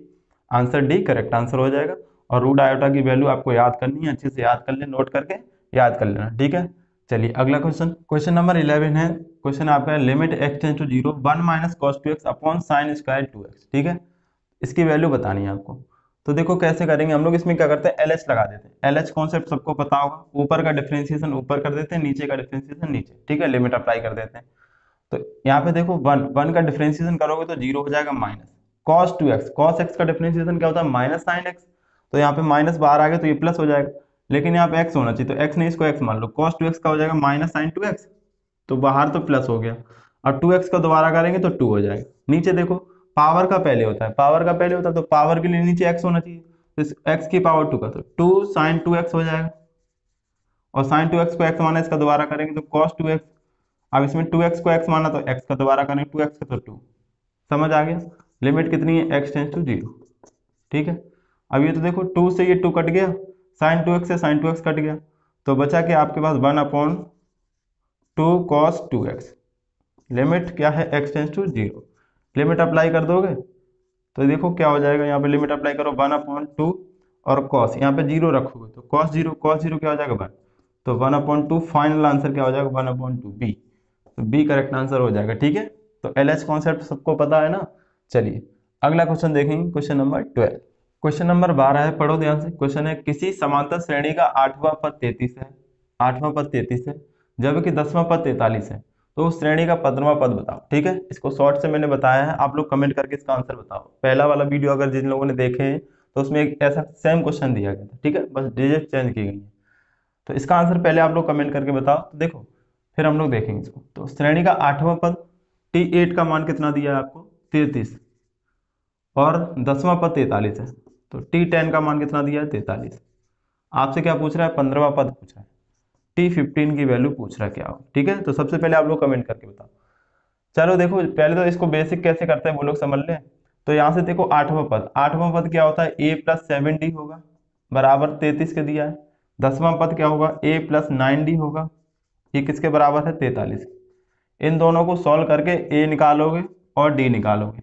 आंसर डी करेक्ट आंसर हो जाएगा। और रूट आयोटा की वैल्यू आपको याद करनी है, अच्छे से याद कर ले, नोट करके याद कर लेना, ठीक है। चलिए अगला क्वेश्चन, क्वेश्चन नंबर 11 है। क्वेश्चन आपका limit x tends to 0 1 minus cos 2x upon sine square 2x, ठीक है। इसकी वैल्यू बतानी है आपको। तो देखो कैसे करेंगे हम लोग, इसमें क्या करते हैं? LH लगा देते हैं। LH कॉन्सेप्ट सबको पता होगा, ऊपर का डिफरेंशिएशन ऊपर कर देते हैं, नीचे का डिफरेंशिएशन नीचे, ठीक है, लिमिट अप्लाई कर देते हैं। तो यहाँ पे देखो 1 का डिफरेंशिएशन करोगे तो 0 हो जाएगा minus cos 2x। Cos x का डिफरेंशिएशन क्या होता है? माइनस साइन x, तो यहाँ पे माइनस बाहर आ गया तो ये प्लस हो जाएगा, लेकिन यहाँ पे x होना चाहिए, तो x नहीं, इसको x मान लो। कॉस 2x का हो जाएगा माइनस साइन 2x, तो बाहर तो प्लस हो गया, और 2x का दोबारा करेंगे तो 2 हो जाएगा। नीचे देखो पावर का पहले होता है, पावर का पहले होता है, तो पावर के लिए नीचे x होना चाहिए, तो इस x की पावर 2 का, तो 2 साइन 2x हो जाएगा, और साइन 2x को x माना, इसका दोबारा करेंगे तो कॉस 2x। अब इसमें 2x को x माना तो x का दोबारा करेंगे 2x का, तो 2। समझ आ गया? लिमिट कितनी है? x टेंड्स टू 0, ठीक है। अब ये तो देखो 2 से ये 2 कट गया, साइन 2x से साइन 2x कट गया, तो बचा कि आपके पास 1/2 cos 2x। लिमिट क्या है? x tends to 0। Limit apply कर दोगे तो देखो क्या हो जाएगा, यहाँ पे लिमिट अप्लाई करो 1/2 और cos यहाँ पे 0 रखोगे तो cos 0 क्या हो जाएगा? 1, तो 1/2 फाइनल आंसर क्या हो जाएगा? 1/2 बी, तो बी करेक्ट आंसर हो जाएगा, ठीक है। तो LH कॉन्सेप्ट सबको पता है ना। चलिए अगला क्वेश्चन देखेंगे, क्वेश्चन नंबर 12। क्वेश्चन नंबर 12 है, पढ़ो ध्यान से। क्वेश्चन है, किसी समांतर श्रेणी का 8वां पद 33 है, 8वां पद 33 है, जबकि 10वां पद 43 है, तो उस श्रेणी का 15वां पद बताओ। ठीक है, इसको शॉर्ट से मैंने बताया है, आप लोग कमेंट करके इसका आंसर बताओ। पहला वाला वीडियो अगर जिन लोगों ने देखे हैं तो उसमें एक ऐसा सेम क्वेश्चन दिया गया था। ठीक है, बस डिजिट चेंज की गई है। तो इसका आंसर पहले आप लोग कमेंट करके बताओ। तो देखो, फिर हम लोग देखेंगे इसको। तो श्रेणी का 8वां पद T8 का मान कितना दिया है आपको, 33, और 10वां पद 43 है, तो T10 का मान कितना दिया है, 43। आपसे क्या पूछ रहा है, 15वां पद पूछ रहा है। T15 की वैल्यू पूछ रहा है क्या हो। ठीक है, तो सबसे पहले आप लोग कमेंट करके बताओ। चलो देखो, पहले तो इसको बेसिक कैसे करते हैं वो लोग समझ लें। तो यहाँ से देखो, 8वां पद क्या होता है, A+7D होगा, बराबर 33 के दिया है। 10वां पद क्या होगा, A+9D होगा, ये किसके बराबर है, 43। इन दोनों को सॉल्व करके ए निकालोगे और डी निकालोगे,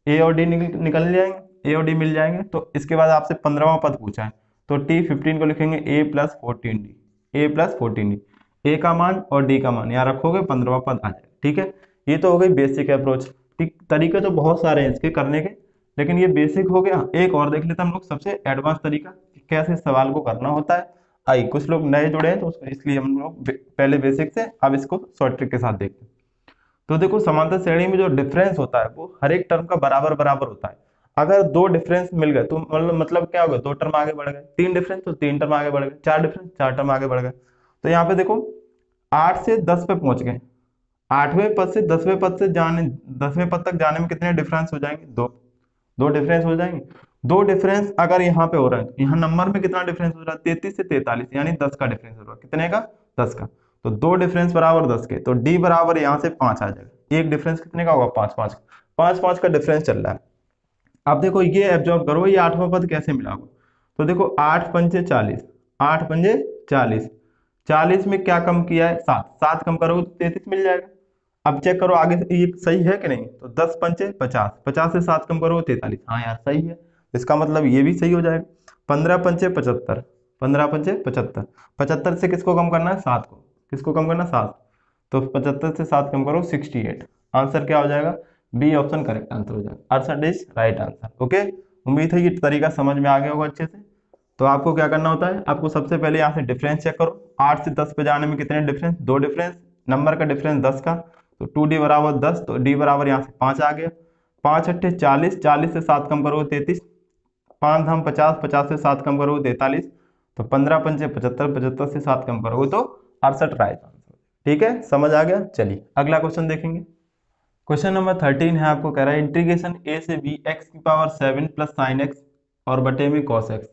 ए और डी निकल जाएंगे, ए और डी मिल जाएंगे। तो इसके बाद आपसे 15वां पद पूछा है, तो T15 को लिखेंगे A+14D, A+14D। ए का मान और डी का मान यहाँ रखोगे, 15वां पद आ जाएगा। ठीक है, ये तो हो गई बेसिक अप्रोच। ठीक, तरीके तो बहुत सारे हैं इसके करने के, लेकिन ये बेसिक हो गया। एक और देख लेते हैं हम लोग, सबसे एडवांस तरीका कि कैसे सवाल को करना होता है। आई कुछ लोग नए जुड़े हैं तो इसलिए हम लोग पहले बेसिक से अब इसको शॉर्ट ट्रिक के साथ देखते हैं। तो देखो, समांतर श्रेणी में जो डिफरेंस होता है वो हर एक टर्म का बराबर बराबर होता है। अगर दो डिफरेंस मिल गए तो मतलब क्या होगा, दो टर्म आगे बढ़ गए। तीन डिफरेंस तो तीन टर्म आगे बढ़ गए। चार डिफरेंस, चार टर्म आगे बढ़ गए। तो यहाँ पे देखो, 8 से 10 पे पहुंच गए। 8वें पद से 10वें पद से जाने 10वें पद तक जाने में कितने डिफरेंस हो जाएंगे, दो। दो डिफरेंस हो जाएंगे। दो डिफरेंस अगर यहाँ पे हो रहा है तो यहाँ नंबर में कितना डिफरेंस हो रहा है, 33 से 43, यानी 10 का डिफरेंस हो रहा है। कितने का, 10 का। तो दो डिफरेंस बराबर 10 के, तो डी बराबर यहाँ से 5 आ जाएगा। एक डिफरेंस कितने का होगा, 5 5 5 5 का डिफरेंस चल रहा है। अब देखो, ये एब्जॉर्ब करो, ये 8वां पद कैसे मिला होगा। तो देखो, 8 पंजे 40, 8 पंजे 40, 40 में क्या कम किया है, 7, 7 कम करोगे तो 33 मिल जाएगा। अब चेक करो आगे से ये सही है कि नहीं। तो 10 पंचे 50, 50 से 7 कम करोगे 43, हाँ यार सही है। इसका मतलब ये भी सही हो जाएगा। 15 पंचे 75, 15 पंचे 75, 75 से किसको कम करना है, 7 को। किसको कम करना है, 7। तो 75 से 7 कम करो, 68। आंसर क्या हो जाएगा, बी ऑप्शन करेक्ट आंसर हो जाएगा। 68 इज राइट आंसर। ओके, उम्मीद है ये तरीका समझ में आ गया होगा अच्छे से। तो आपको क्या करना होता है, आपको सबसे पहले यहाँ से डिफरेंस चेक करो। 8 से 10 पे जाने में कितने डिफरेंस, दो डिफरेंस, नंबर का डिफरेंस 10 का। तो 2D बराबर 10, तो डी बराबर यहाँ से 5 आ गया। 5 अट्ठे 40, 40 से 7 कम करोगे 33, 5 धाम 50, 50 से 7 कम करोगे 43, तो 15 पंचे 75, 75 से 7 कम करोगे तो 68 राइट आंसर। ठीक है, समझ आ गया। चलिए अगला क्वेश्चन देखेंगे। क्वेश्चन नंबर 13 है, आपको कह रहा है इंटीग्रेशन ए से B x⁻7 plus sine x और बटे में कॉस एक्स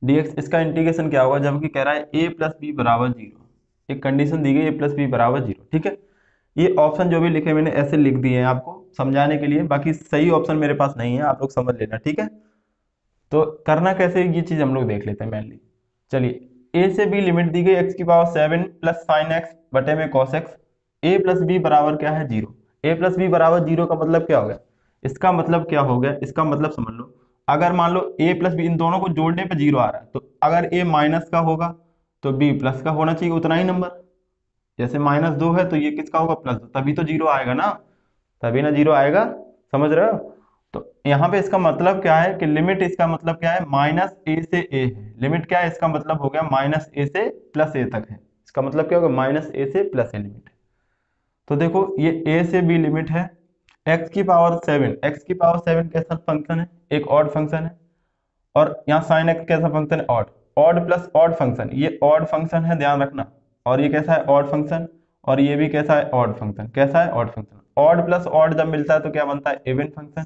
dx, इसका इंटीग्रेशन क्या होगा, जबकि कह रहा है a प्लस बी बराबर 0। एक कंडीशन दी गई a प्लस बी बराबर 0। ठीक है, ये ऑप्शन जो भी लिखे मैंने ऐसे लिख दिए हैं आपको समझाने के लिए, बाकी सही ऑप्शन मेरे पास नहीं है, आप लोग समझ लेना। ठीक है, तो करना कैसे ये चीज हम लोग देख लेते हैं मेनली। चलिए, ए से बी लिमिट दी गई x⁻7 प्लस साइन एक्स बटे में कॉस एक्स, ए प्लस बी बराबर क्या है, 0। ए प्लस बी बराबर 0 का मतलब क्या हो गया, इसका मतलब क्या हो गया, इसका मतलब समझ लो। अगर मान लो ए प्लस बी इन दोनों को जोड़ने पे 0 आ रहा है, तो अगर ए माइनस का होगा तो बी प्लस का होना चाहिए उतना ही नंबर। जैसे -2 है तो ये किसका होगा, +2, तभी तो 0 आएगा ना, तभी ना 0 आएगा। समझ रहे हो। तो यहाँ पे इसका मतलब क्या है कि लिमिट, इसका मतलब क्या है, -a से a है। लिमिट क्या है, इसका मतलब हो गया -a से +a तक है। इसका मतलब क्या होगा, -a से +a लिमिट है। तो देखो, ये a से b लिमिट है x⁻7, x⁻7 कैसा फंक्शन है, एक ऑड फंक्शन है। और यहाँ साइन एक्स कैसा फंक्शन है, odd. Odd plus odd function, ये ऑड फंक्शन है, ध्यान रखना। और ये कैसा है, ऑड फंक्शन। और ये भी कैसा है, ऑड फंक्शन। कैसा है, odd function. Odd plus odd जब मिलता है तो क्या बनता है, इवन फंक्शन।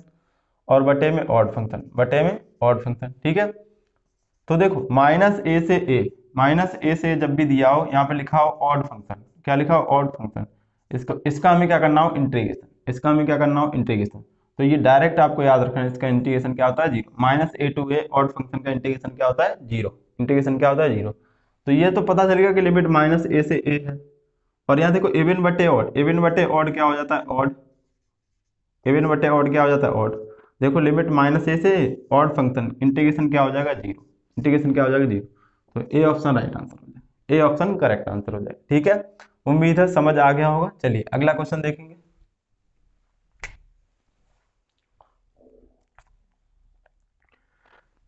और बटे में ऑड फंक्शन, बटे में ऑड फंक्शन। ठीक है, तो देखो -a से a, -a से जब भी दिया हो यहाँ पे लिखा हो ऑड फंक्शन। क्या लिखा हो, ऑड फंक्शन। इसका हमें क्या करना हो, इंटीग्रेशन। इसका हमें क्या करना हो, इंटीग्रेशन। तो ये डायरेक्ट आपको याद रखना है, इसका इंटीग्रेशन क्या होता है, 0। -a to a odd function का इंटीग्रेशन क्या होता है, 0। इंटीग्रेशन क्या होता है, 0। तो ये तो पता चलेगा कि लिमिट -a से a है। और यहाँ देखो इवन बटे ऑड, इवन बटे ऑड क्या हो जाता है, ऑड। इवन बटे ऑड क्या हो जाता है, ऑड। देखो लिमिट -a से ऑड फंक्शन, इंटीग्रेशन क्या हो जाएगा, 0। इंटीग्रेशन क्या हो जाएगा, 0। तो ए ऑप्शन राइट आंसर हो जाएगा, ए ऑप्शन करेक्ट आंसर हो जाएगा। ठीक है, उम्मीद है समझ आ गया होगा। चलिए अगला क्वेश्चन देखेंगे।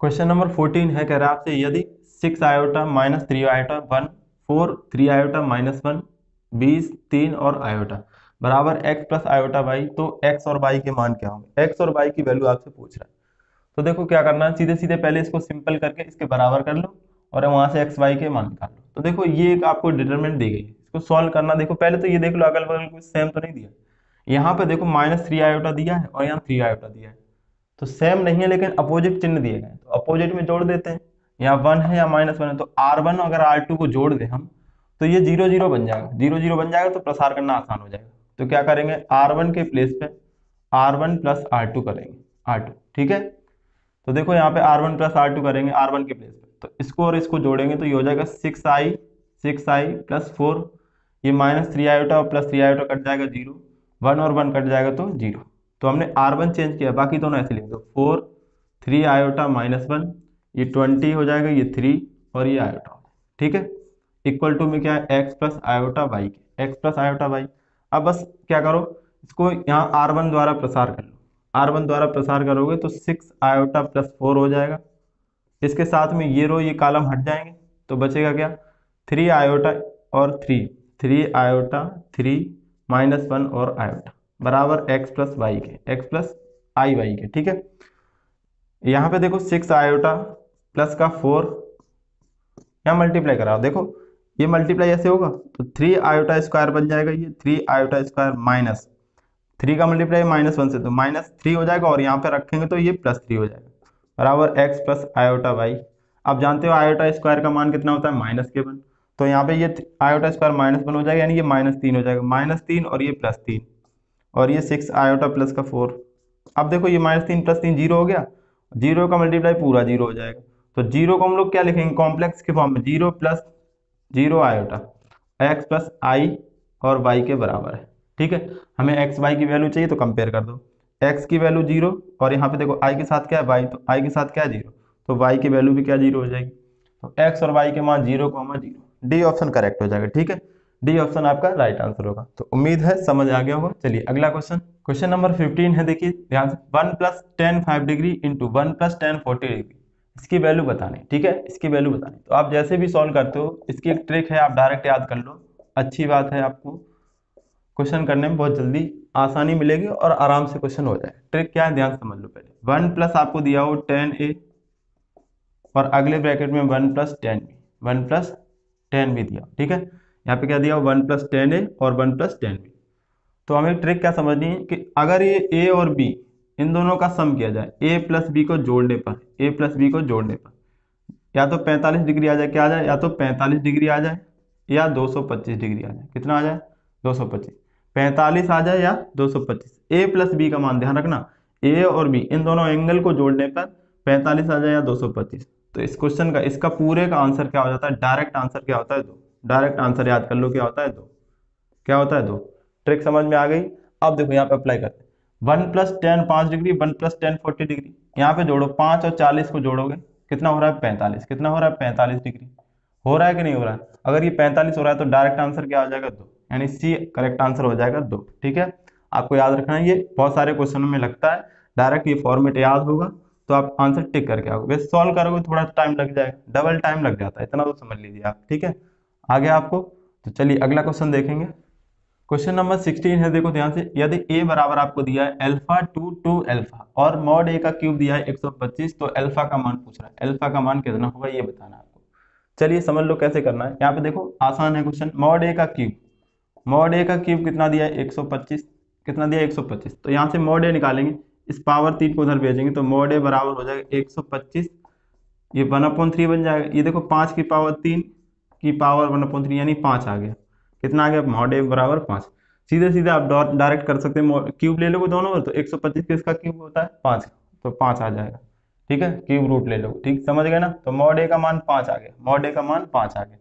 क्वेश्चन नंबर 14 है, कह रहा है आपसे यदि 6 iota minus 3 iota 1 4 3 iota minus 1 20 3 और आयोटा बराबर x प्लस आयोटा वाई, तो x और y के मान क्या होंगे? x और y की वैल्यू आपसे पूछ रहा है। तो देखो क्या करना है, सीधे सीधे पहले इसको सिंपल करके इसके बराबर कर लो और वहां से एक्स वाई के मान निकाल लो। तो देखो ये एक आपको डिटरमिनेंट दी गई है, इसको सॉल्व करना। देखो पहले तो ये देख लो अगल बगल कुछ सेम तो नहीं दिया। यहाँ पे देखो माइनस 3 आयोटा दिया है और यहाँ 3 आयोटा दिया है, तो सेम नहीं है लेकिन अपोजिट चिन्ह दिए गए हैं, तो अपोजिट में जोड़ देते हैं। यहाँ 1 है या -1 है, तो R1 अगर R2 को जोड़ दें हम तो ये 0 0 बन जाएगा, 0 0 बन जाएगा, तो प्रसार करना आसान हो जाएगा। तो क्या करेंगे, R1 के प्लेस पे R1 प्लस R2 करेंगे, R2, ठीक है। तो देखो यहाँ पे R1 प्लस R2 करेंगे R1 के प्लेस पे, तो इसको और इसको जोड़ेंगे तो ये हो जाएगा 6i प्लस 4, ये -3 आयोटा और प्लस 3 आयोटा कट जाएगा 0, 1 और 1 कट जाएगा तो 0। तो हमने R1 चेंज किया, बाकी दोनों ऐसे लिख दो, 4 3 आयोटा -1, ये 20 हो जाएगा, ये 3 और ये आयोटा हो जाएगा, ठीक है। इक्वल टू में क्या है, एक्स प्लस आयोटा वाई के, एक्स प्लस आयोटा वाई। अब बस क्या करो, इसको यहाँ R1 द्वारा प्रसार कर लो, R1 द्वारा प्रसार करोगे तो 6 आयोटा प्लस 4 हो जाएगा। इसके साथ में ये रो ये कॉलम हट जाएंगे, तो बचेगा क्या, 3 आयोटा और 3 आयोटा 3 -1 और आयोटा बराबर एक्स प्लस वाई के, एक्स प्लस आई वाई के, ठीक है। यहाँ पे देखो 6 आयोटा प्लस का 4, यहाँ मल्टीप्लाई कराओ, देखो ये मल्टीप्लाई ऐसे होगा तो 3 आयोटा स्क्वायर बन जाएगा, ये 3 आयोटा स्क्वायर माइनस 3 का मल्टीप्लाई -1 से, तो -3 हो जाएगा, और यहाँ पे रखेंगे तो ये +3 हो जाएगा बराबर एक्स प्लस आयोटा वाई। आप जानते हो आयोटा स्क्वायर का मान कितना होता है, -1, तो यहाँ पे ये आयोटा स्क्वायर -1 हो जाएगा, यानी ये -3 हो जाएगा, -3 और ये +3, और ये 6 आयोटा प्लस का 4। अब देखो ये -3 + 3 0 हो गया, 0 का मल्टीप्लाई पूरा 0 हो जाएगा, तो 0 को हम लोग क्या लिखेंगे, कॉम्प्लेक्स के फॉर्म में, 0 + 0 आयोटा एक्स प्लस आई और वाई के बराबर है, ठीक है। हमें एक्स वाई की वैल्यू चाहिए तो कंपेयर कर दो, एक्स की वैल्यू 0 और यहाँ पे देखो आई के साथ क्या है वाई, तो आई के साथ क्या है 0, तो वाई की वैल्यू भी क्या 0 हो जाएगी। तो एक्स और वाई के मान 0, 0, डी ऑप्शन करेक्ट हो जाएगा, ठीक है। डी ऑप्शन आपका राइट आंसर होगा। तो उम्मीद है समझ आ गया होगा। चलिए अगला क्वेश्चन, क्वेश्चन नंबर 15 है, देखिए ध्यान से, 1 + tan 5 degree into 1 + tan 40 degree, इसकी वैल्यू बतानी, ठीक है, इसकी वैल्यू बतानी। तो आप जैसे भी सॉल्व करते हो इसकी एक ट्रिक है, आप डायरेक्ट याद कर लो, अच्छी बात है, आपको क्वेश्चन करने में बहुत जल्दी आसानी मिलेगी और आराम से क्वेश्चन हो जाए। ट्रिक क्या है, ध्यान समझ लो पहले। 1 प्लस आपको दिया हो tan a और अगले ब्रैकेट में 1 + tan b, 1 + tan b दिया, ठीक है। यहाँ पे क्या दिया हो, 1 + tan a और 1 + tan b। तो हमें ट्रिक क्या समझनी है कि अगर ये a और b इन दोनों का सम किया जाए, a + b को जोड़ने पर, a + b को जोड़ने पर या तो 45 डिग्री आ जाए, क्या आ जाए, या तो 45 डिग्री आ जाए या 225 डिग्री आ जाए। कितना आ जाए, 225, 45 आ जाए या 225। a + b का मान ध्यान रखना, a और b इन दोनों एंगल को जोड़ने पर 45 आ जाए या 225। तो इस क्वेश्चन का, इसका पूरे का आंसर क्या हो जाता है, डायरेक्ट आंसर क्या होता है, 2। डायरेक्ट आंसर याद कर लो, क्या होता है, 2। क्या होता है, 2। ट्रिक समझ में आ गई। अब देखो यहाँ पे अप्लाई करते हैं, 1 + tan 5 डिग्री, 1 + tan 40 डिग्री, यहाँ पे जोड़ो, 5 और 40 को जोड़ोगे कितना हो रहा है, 45। कितना हो रहा है, 45 डिग्री। हो रहा है कि नहीं हो रहा है, अगर ये 45 हो रहा है तो डायरेक्ट आंसर क्या हो जाएगा, 2, यानी सी करेक्ट आंसर हो जाएगा 2, ठीक है। आपको याद रखना है, ये बहुत सारे क्वेश्चनों में लगता है, डायरेक्ट ये फॉर्मेट याद होगा तो आप आंसर टिक करके आओगे। वैसे सॉल्व करोगे थोड़ा टाइम लग जाएगा, डबल टाइम लग जाता है, इतना तो समझ लीजिए आप, ठीक है। आगे आपको, तो चलिए अगला क्वेश्चन देखेंगे। क्वेश्चन नंबर 16 है, देखो ध्यान से, यदि a बराबर आपको दिया है अल्फा 2 2 अल्फा और मॉड a का क्यूब दिया है 125, तो अल्फा का मान पूछ रहा है, अल्फा का मान कितना होगा ये बताना है आपको। चलिए समझ लो कैसे करना है। यहाँ पे देखो आसान है क्वेश्चन, मॉड a का क्यूब, मॉड a का क्यूब कितना दिया है, 125, कितना दिया है 125, तो यहाँ से मॉड a निकालेंगे, इस पावर 3 को उधर भेजेंगे तो मॉड a बराबर हो जाएगा 125, ये 1/3 बन जाएगा, ये देखो 5 की पावर 3 की पावर 1/3 यानी 5 आ गया। कितना आ गया, मॉड ए बराबर 5। सीधे सीधे आप डायरेक्ट कर सकते हैं, क्यूब ले लोगे दोनों, तो 125 किसका क्यूब होता है, 5, तो 5 आ जाएगा, ठीक है। क्यूब रूट ले लो, ठीक समझ गए ना। तो मॉड ए का मान 5 आ गया, मॉड ए का मान 5 आ गया।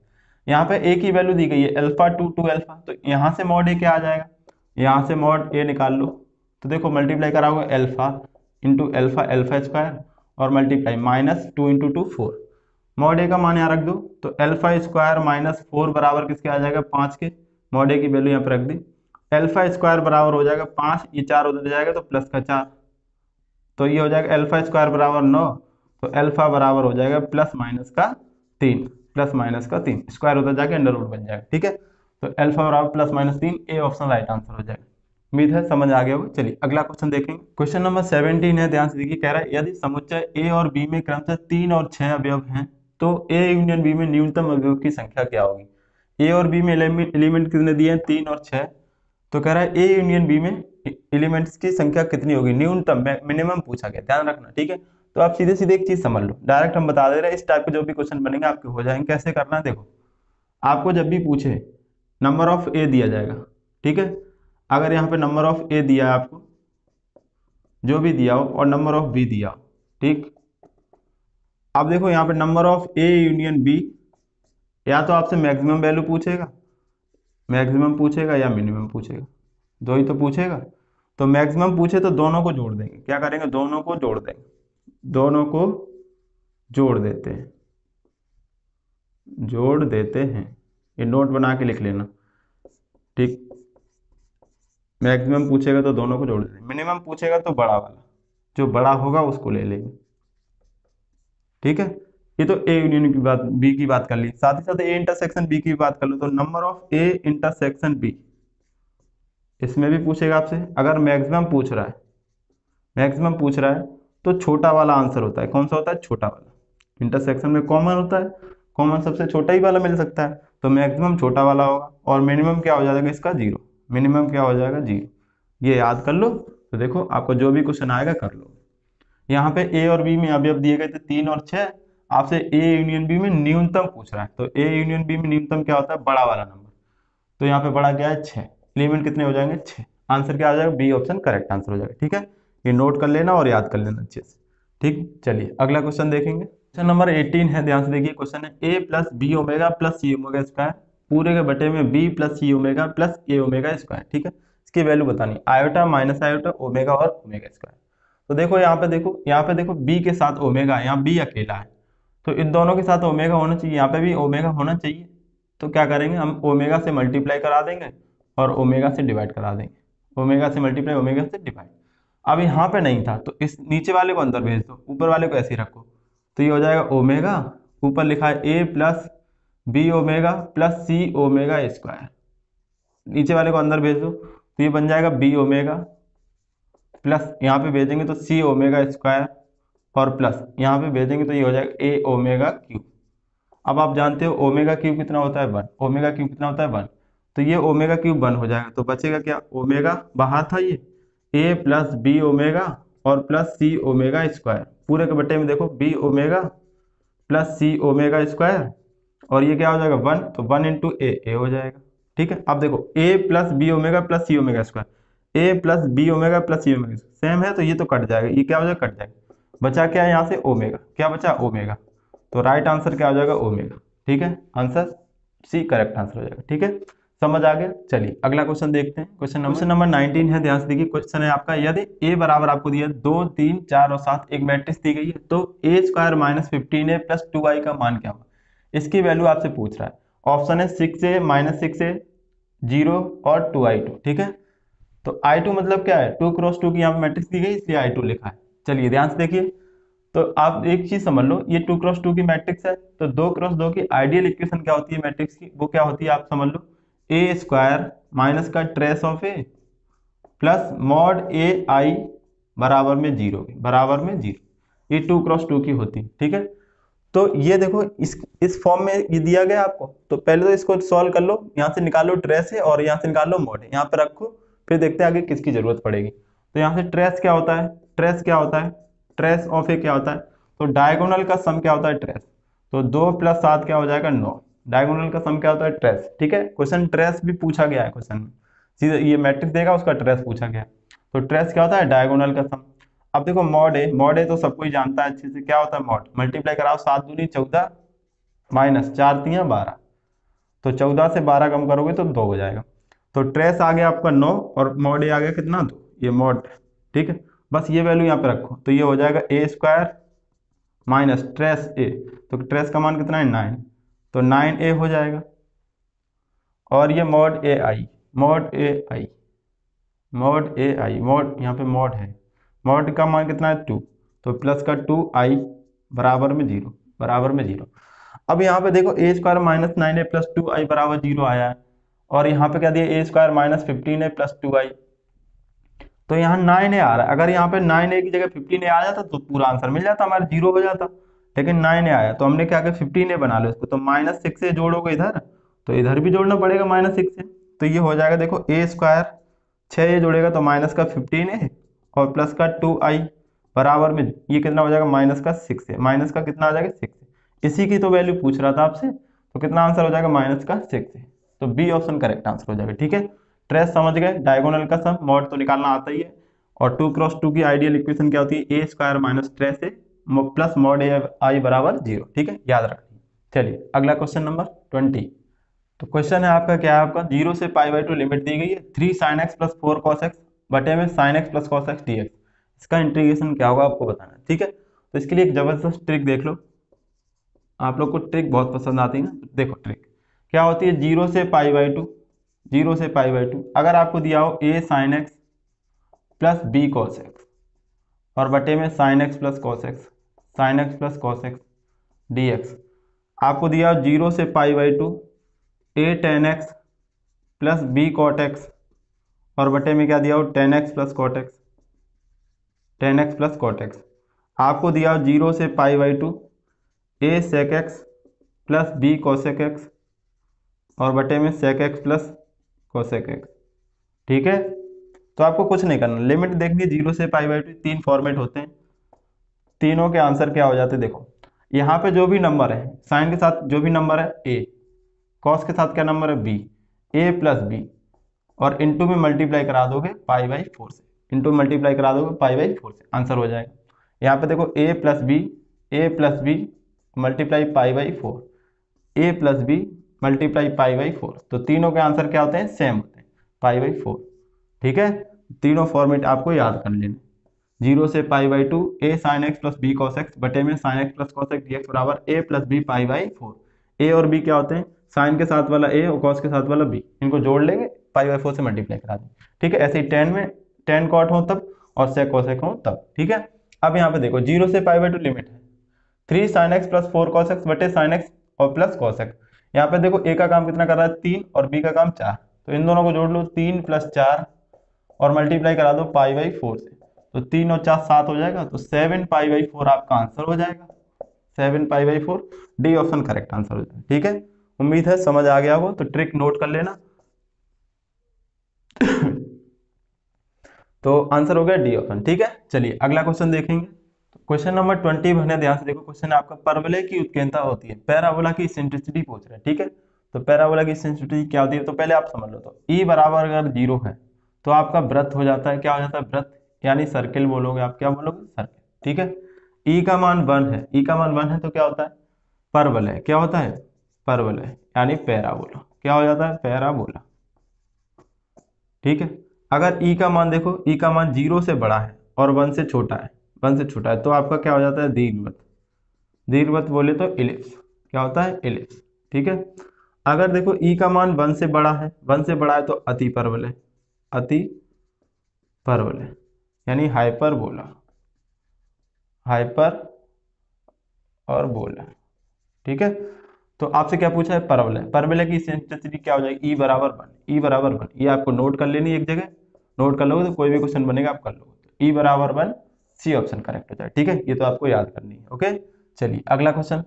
यहाँ पे ए की वैल्यू दी गई है अल्फा 2 2 अल्फा, तो यहाँ से मॉड ए क्या आ जाएगा, यहाँ से मॉड ए निकाल लो, तो देखो मल्टीप्लाई कराओगे alpha into alpha, alpha square और मल्टीप्लाई -2 × 2 4, मॉड ए का मान यहाँ रख दो, तो अल्फा स्क्वायर -4 बराबर किसके आ जाएगा, 5 के। मॉड ए की वैल्यू यहाँ पर रख दी, अल्फा स्क्वायर बराबर हो जाएगा 5, ये 4 उधर जाएगा तो प्लस का 4, तो ये हो जाएगा अल्फा स्क्वायर बराबर 9, तो अल्फा बराबर हो जाएगा प्लस माइनस का 3, प्लस माइनस का 3 स्क्वायर होता जाके अंडर रूट बन जाएगा। ठीक है, तो अल्फा बराबर plus minus 3, A option right answer हो जाएगा। उम्मीद है समझ आ गया होगा। चलिए अगला क्वेश्चन देखेंगे। क्वेश्चन नंबर 17 है, ध्यान से देखिए। कह रहा है यदि समुच्चय ए और बी में क्रमशः 3 और 6 अवयव हैं तो ए यूनियन बी में न्यूनतम अवयव की संख्या क्या होगी। ए और बी में एलिमेंट कितने दिए हैं, 3 और 6। तो कह रहा है ए यूनियन बी में एलिमेंट्स की संख्या कितनी होगी, न्यूनतम, मिनिमम पूछा गया, ध्यान रखना। ठीक है, तो आप सीधे सीधे एक चीज समझ लो, डायरेक्ट हम बता दे रहे हैं, इस टाइप के जो भी क्वेश्चन बनेंगे आपके हो जाएंगे। कैसे करना है देखो, आपको जब भी पूछे नंबर ऑफ ए दिया जाएगा। ठीक है, अगर यहाँ पे नंबर ऑफ ए दिया है आपको, जो भी दिया हो, और नंबर ऑफ बी दिया हो, ठीक। अब देखो यहाँ पे number of A union B, या तो आपसे मैक्सिमम वैल्यू पूछेगा, मैक्सिमम पूछेगा या मिनिमम पूछेगा, दो ही तो पूछेगा। तो मैक्सिमम पूछे तो दोनों को जोड़ देंगे, क्या करेंगे, दोनों को जोड़ देंगे, दोनों को जोड़ देते हैं, जोड़ देते हैं। ये नोट बना के लिख लेना, ठीक। मैक्सिमम पूछेगा तो दोनों को जोड़ देंगे, मिनिमम पूछेगा तो बड़ा वाला, जो बड़ा होगा उसको ले लेंगे। ठीक है, ये तो ए यूनियन की बात, बी की बात कर ली, साथ ही साथ ए इंटरसेक्शन बी की बात कर लो। तो number of A intersection B, इसमें भी पूछेगा आपसे। अगर मैक्सिमम पूछ रहा है, मैक्सिमम पूछ रहा है तो छोटा वाला आंसर होता है। कौन सा होता है, छोटा वाला। इंटरसेक्शन में कॉमन होता है, कॉमन सबसे छोटा ही वाला मिल सकता है, तो मैक्सिमम छोटा वाला होगा। और मिनिमम क्या हो जाएगा इसका, 0। मिनिमम क्या हो जाएगा, 0। ये याद कर लो। तो देखो आपको जो भी क्वेश्चन आएगा कर लो। यहाँ पे ए और बी में अवयव दिए गए थे 3 और 6, आपसे ए यूनियन बी में न्यूनतम पूछ रहा है। तो ए यूनियन बी में न्यूनतम क्या होता है, बड़ा वाला नंबर। तो यहाँ पे बड़ा क्या है, 6। एलिमेंट कितने हो जाएंगे, 6। आंसर क्या आ जाएगा, बी ऑप्शन करेक्ट आंसर हो जाएगा। ठीक है, ये नोट कर लेना और याद कर लेना अच्छे से। ठीक, चलिए अगला क्वेश्चन देखेंगे। क्वेश्चन नंबर 18 है, ध्यान से देखिए। क्वेश्चन है ए प्लस बी ओमेगा प्लस सी ओमेगा स्क्वायर पूरे के बटे में बी प्लस सी ओमेगा प्लस ए ओमेगा स्क्वायर। ठीक है, इसकी वैल्यू बतानी, आयोटा माइनस आयोटा ओमेगा और ओमेगा स्क्वायर। तो देखो यहाँ पे देखो, यहाँ पे देखो बी के साथ ओमेगा है, यहाँ बी अकेला है, तो इन दोनों के साथ ओमेगा होना चाहिए, यहाँ पे भी ओमेगा होना चाहिए। तो क्या करेंगे, हम ओमेगा से मल्टीप्लाई करा देंगे और ओमेगा से डिवाइड करा देंगे। ओमेगा से मल्टीप्लाई, ओमेगा से डिवाइड। अब यहाँ पे नहीं था तो इस नीचे वाले को अंदर भेज दो, ऊपर वाले को ऐसे ही रखो। तो ये हो जाएगा ओमेगा, ऊपर लिखा है ए प्लस बी ओमेगा प्लस सी ओमेगा स्क्वायर, नीचे वाले को अंदर भेज दो, तो ये बन जाएगा बी ओमेगा प्लस यहाँ पे भेजेंगे तो सी ओमेगा स्क्वायर, और प्लस यहाँ पे भेजेंगे तो ये हो जाएगा ए ओमेगा क्यूब। अब आप जानते हो ओमेगा क्यूब कितना होता है, 1। ओमेगा क्यूब कितना होता है, 1। तो ये ओमेगा क्यूब 1 हो जाएगा, तो बचेगा क्या, ओमेगा बाहर था ये, ए प्लस बी ओमेगा और प्लस सी ओमेगा स्क्वायर पूरे के बट्टे में देखो बी ओमेगा प्लस सी ओमेगा स्क्वायर, और ये क्या हो जाएगा 1, तो 1 इंटू ए हो जाएगा। ठीक है, अब देखो ए प्लस बी ओमेगा प्लस सी ओमेगा स्क्वायर, ए प्लस बी ओमेगा प्लस सी ओमेगा सेम है, तो ये तो कट जाएगा, ये क्या हो जाएगा, कट जाएगा। बचा क्या है यहाँ से, ओमेगा, क्या बचा, ओमेगा। तो राइट आंसर क्या हो जाएगा, ओमेगा। ठीक है, आंसर सी करेक्ट आंसर हो जाएगा। ठीक है, समझ आ गया। चलिए अगला क्वेश्चन देखते हैं। क्वेश्चन नंबर 19 है, ध्यान से देखिए। क्वेश्चन है आपका, यदि ए बराबर आपको दिया 2, 3, 4 और 7 एक मैट्रिक्स दी गई है तो ए square minus 15a plus 2i का मान क्या होगा। इसकी वैल्यू आपसे पूछ रहा है। ऑप्शन है 6a माइनस 6a 0 और 2i2। ठीक है, तो i2 मतलब क्या है, 2 क्रॉस 2 की यहाँ पे मैट्रिक्स दी गई इसलिए i2 लिखा है। चलिए ध्यान से देखिए, तो आप एक चीज समझ लो, ये 2 क्रॉस 2 की मैट्रिक्स है, तो 2 क्रॉस 2 की आइडियल इक्वेशन क्या होती है मैट्रिक्स की, वो क्या होती है आप समझ लो, ए स्क्वायर माइनस का trace of a plus mod a I बराबर में 0, बराबर में 0। ये 2 क्रॉस 2 की होती है। ठीक है, तो ये देखो इस फॉर्म में ये दिया गया आपको, तो पहले तो इसको सॉल्व कर लो, यहाँ से निकालो ट्रेस है और यहाँ से निकालो मॉड है, यहाँ पे रखो, फिर देखते हैं आगे किसकी जरूरत पड़ेगी। तो यहाँ से ट्रेस क्या होता है, ट्रेस क्या होता है, ट्रेस ऑफ ए क्या होता है, तो डायगोनल का सम क्या होता है, ट्रेस। तो 2 + 7 क्या हो जाएगा, 9। डायगोनल का सम क्या होता है, ट्रेस। ठीक है, क्वेश्चन ट्रेस भी पूछा गया है क्वेश्चन में, सीधे ये मैट्रिक्स देगा उसका ट्रेस पूछा गया। तो ट्रेस क्या होता है, डायगोनल का सम। अब देखो मॉड है, मॉड है तो सबको ही जानता है अच्छे से, क्या होता है मॉड, मल्टीप्लाई कराओ, 7 दूनी 14 माइनस 4 तियां 12, तो 14 से 12 कम करोगे तो 2 हो जाएगा। तो ट्रेस आ गया आपका 9 और मॉड ए आ गया कितना, 2, ये मॉड। ठीक है, बस ये वैल्यू यहाँ पे रखो, तो ये हो जाएगा ए स्क्वायर माइनस ट्रेस ए, तो ट्रेस का मान कितना है, 9, तो 9a हो जाएगा। और ये mod a I, mod a I, mod a I, mod यहाँ पे मॉड है, मॉड का मान कितना है 2, तो प्लस का 2i बराबर में 0, बराबर में 0। अब यहाँ पे देखो ए square minus 9a plus 2i बराबर 0 आया है, और यहाँ पे क्या दिया ए square minus 15a plus 2i, तो यहाँ 9a आ रहा है। अगर यहाँ पे 9a की जगह 15a आ जाता तो पूरा आंसर मिल जाता, हमारा 0 हो जाता, लेकिन 9a आया तो हमने क्या किया 15a बना लो इसको, तो माइनस 6 से जोड़ोगे इधर तो इधर भी जोड़ना पड़ेगा माइनस 6 से, तो ये हो जाएगा देखो ए स्क्वायर 6 जोड़ेगा तो माइनस का 15a और प्लस का 2i बराबर में ये कितना हो जाएगा माइनस का 6 है, माइनस का कितना आ जाएगा 6 है। इसी की तो वैल्यू पूछ रहा था आपसे, तो कितना आंसर हो जाएगा माइनस का 6 है, तो बी ऑप्शन करेक्ट आंसर हो जाएगा। ठीक है, ट्रेस समझ गए, डायगोनल का सम मॉड तो निकालना आता ही है, और 2 क्रॉस 2 की आइडियल इक्वेशन क्या होती है ए square minus trace A plus mod a I बराबर 0। ठीक है, याद रखिए। चलिए अगला क्वेश्चन नंबर 20। तो क्वेश्चन है आपका क्या है, आपका 0 से π/2 लिमिट दी गई है 3 sin x plus 4 cos x बटे में sin x plus cos x dx, इसका इंटीग्रेशन क्या होगा आपको बताना है। ठीक है, तो इसके लिए एक जबरदस्त ट्रिक देख लो, आप लोग को ट्रिक बहुत पसंद आती है ना, तो देखो ट्रिक क्या होती है। 0 से π/2, 0 से π/2 अगर आपको दिया हो a sin x plus b cos x और बटे में sin x plus cos x, sin x plus cos x dx, आपको दिया हो 0 से π/2 a tan x plus b cot x और बटे में क्या दिया हो tan x plus cot x, tan x plus cot x, आपको दिया हो 0 से π/2 a sec x plus b cosec x और बटे में sec x plus cosec x। ठीक है, तो आपको कुछ नहीं करना, लिमिट देखनी 0 से π/2, 3 फॉर्मेट होते हैं, तीनों के आंसर क्या हो जाते हैं। देखो यहाँ पे जो भी नंबर है साइन के साथ जो भी नंबर है a, कॉस के साथ क्या नंबर है b, a प्लस b और इनटू में मल्टीप्लाई करा दोगे π/4 से, इनटू मल्टीप्लाई करा दोगे π/4 से, आंसर हो जाएगा। यहाँ पे देखो a plus b multiply π/4, a plus b multiply π/4, तो तीनों के आंसर क्या होते हैं सेम होते हैं π/4। ठीक है, तीनों फॉर्मेट आपको याद कर लेना। 0 से π/2 a sin x plus b cos x बटे में sin x plus cos x dx बराबर a प्लस b π/4। a और b क्या होते हैं, साइन के साथ वाला a और cos के साथ वाला b, इनको जोड़ लेंगे π/4 से मल्टीप्लाई करा दें। ठीक है, ऐसे ही tan में tan cot हो तब और sec cosec हो तब। ठीक है, अब यहाँ पे देखो 0 से π/2 लिमिट है 3 sin x plus 4 cos x बटे sin x और प्लस cos x। यहाँ पे देखो a का काम कितना कर रहा है 3 और b का काम 4, तो इन दोनों को जोड़ लो 3 प्लस 4 और मल्टीप्लाई करा दो π/4 से, तो 3 और 4 7 हो जाएगा, तो 7 π/4 आपका आंसर हो जाएगा, 7 π/4 डी ऑप्शन करेक्ट आंसर हो जाएगा। ठीक है, उम्मीद है समझ आ गया हो, तो ट्रिक नोट कर लेना। तो आंसर हो गया डी ऑप्शन। ठीक है, चलिए अगला क्वेश्चन देखेंगे। क्वेश्चन नंबर 20 भरने ध्यान से देखो, क्वेश्चन है आपका परवलय की उत्केंद्रता होती है, पैराबोला की इसेंट्रिसिटी पूछ रहे हैं। ठीक है, तो पैराबोला की इसेंट्रिसिटी क्या होती है, तो पहले आप समझ लो, तो ई बराबर अगर 0 है तो आपका वृत्त हो जाता है, क्या हो जाता है वृत्त, यानी सर्किल बोलोगे आप, क्या बोलोगे सर्किल। ठीक है, ई का मान 1 है, ई का मान 1 है तो क्या होता है परवलय, क्या होता है परवलय यानी पैराबोला, क्या हो जाता है पैराबोला। ठीक है, अगर ई का मान देखो, ई का मान 0 से बड़ा है और 1 से छोटा है, 1 से छोटा है, तो आपका क्या हो जाता है दीर्घवृत्त, दीर्घवृत्त बोले तो इलिप्स, क्या होता है इलिप्स। ठीक है, अगर देखो ई का मान 1 से बड़ा है, 1 से बड़ा है तो अति परवलय, अति परवलय यानी हाइपरबोला, हाइपर और बोला। ठीक है, तो आपसे क्या पूछा है परवलय, परवलय की इसेंट्रिसिटी क्या हो जाएगी ई बराबर 1, ई बराबर 1, ये आपको नोट कर लेनी एक जगह, नोट कर लोगे तो कोई भी क्वेश्चन बनेगा आप कर लोगे, तो ई बराबर 1 सी ऑप्शन करेक्ट हो जाए। ठीक है, ये तो आपको याद करनी है। ओके, चलिए अगला क्वेश्चन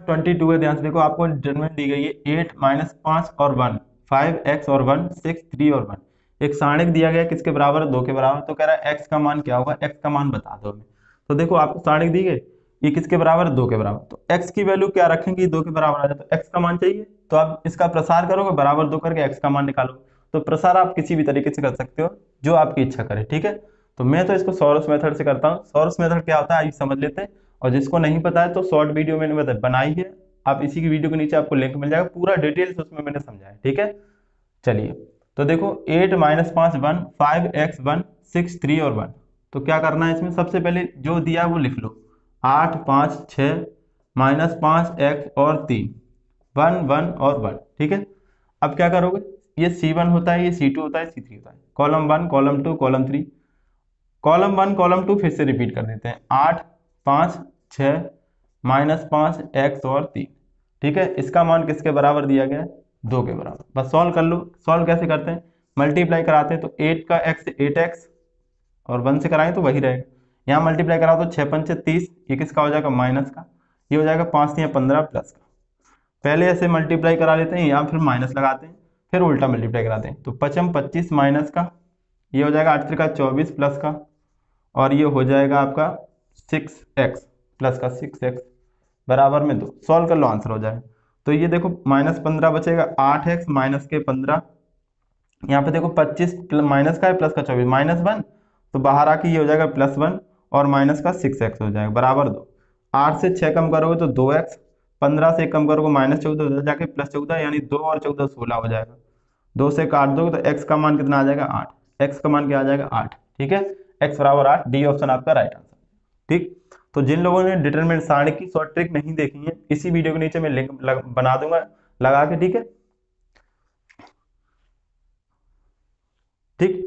22 है, ध्यान से देखो, आपको डिटरमिनेंट दी गई है 8 माइनस 5 और 1, 5x और 1, 6 3 और 1, एक सारणिक दिया गया किसके बराबर है 2 के बराबर, तो कह रहा है x का मान क्या होगा, x का मान बता दो हमें। तो देखो आपको सारणिक दी गई, ये किसके बराबर है 2 के बराबर, तो x की वैल्यू क्या रखेंगे 2 के बराबर आ जाए, तो x का मान चाहिए, तो आप इसका प्रसार करोगे बराबर 2 करके x का मान निकालो। तो प्रसार आप किसी भी तरीके से कर सकते हो जो आपकी इच्छा करे। ठीक है, तो मैं तो इसको सॉरस मेथड से करता हूँ। सॉरस मेथड क्या होता है आइए समझ लेते हैं, और जिसको नहीं पता है तो शॉर्ट वीडियो मैंने बनाई है, आप इसी की वीडियो के नीचे आपको लिंक मिल जाएगा, पूरा डिटेल्स उसमें मैंने समझाया। ठीक है, चलिए तो देखो 8 माइनस 5 1, 5x 1, 6 3 और 1, तो क्या करना है इसमें, सबसे पहले जो दिया वो लिख लो, 8 5 6 माइनस 5x और 3, 1 1 और 1। ठीक है, अब क्या करोगे, ये C1 होता है, ये C2 होता है, C3 होता है, column 1 column 2 column 3, column 1 column 2 फिर से रिपीट कर देते हैं, 8 5 6 -5 x और 3। ठीक है, इसका मान किसके बराबर दिया गया है? 2 के बराबर। बस सॉल्व कर लो। सॉल्व कैसे करते हैं? मल्टीप्लाई कराते हैं तो 8 का x 8x और 1 से कराएं तो वही रहेगा। यहाँ मल्टीप्लाई कराओ तो 6 पंचे 30, ये किसका हो जाएगा? माइनस का। ये हो जाएगा 5 या 15 प्लस का। पहले ऐसे मल्टीप्लाई करा लेते हैं या फिर माइनस लगाते हैं, फिर उल्टा मल्टीप्लाई कराते हैं। तो 5 25 माइनस का, ये हो जाएगा 8 का 24 प्लस का, और ये हो जाएगा आपका 6x प्लस का 6x बराबर में 2। सॉल्व कर लो, आंसर हो जाएगा। तो ये देखो -15 बचेगा, 8x माइनस के 15, यहाँ पे देखो 25 माइनस का है प्लस का 24 -1, तो बाहर आके ये हो जाएगा +1 और माइनस का 6x हो जाएगा बराबर 2। 8 से 6 कम करोगे तो 2x, 15 से कम करोगे -14 उधर जाके +14, यानी 2 और 14 16 हो जाएगा। 2 से काट दोगे तो x का मान कितना आ जाएगा? 8। x का मान क्या आ जाएगा? 8। ठीक है, x बराबर 8। डी ऑप्शन आपका राइट आंसर। ठीक, तो जिन लोगों ने डिटरमिनेंट सारणी की शॉर्ट ट्रिक नहीं देखी है, इसी वीडियो के नीचे मैं लिंक बना दूंगा लगा के। ठीक है, ठीक।